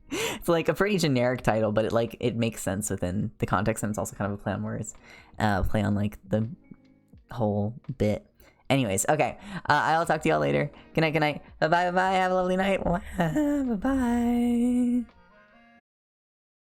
It's like a pretty generic title, but it makes sense within the context, and it's also kind of a play on words, play on like the whole bit. Anyways, okay, I'll talk to y'all later. Good night, good night. Bye bye, bye bye. Have a lovely night. Bye bye.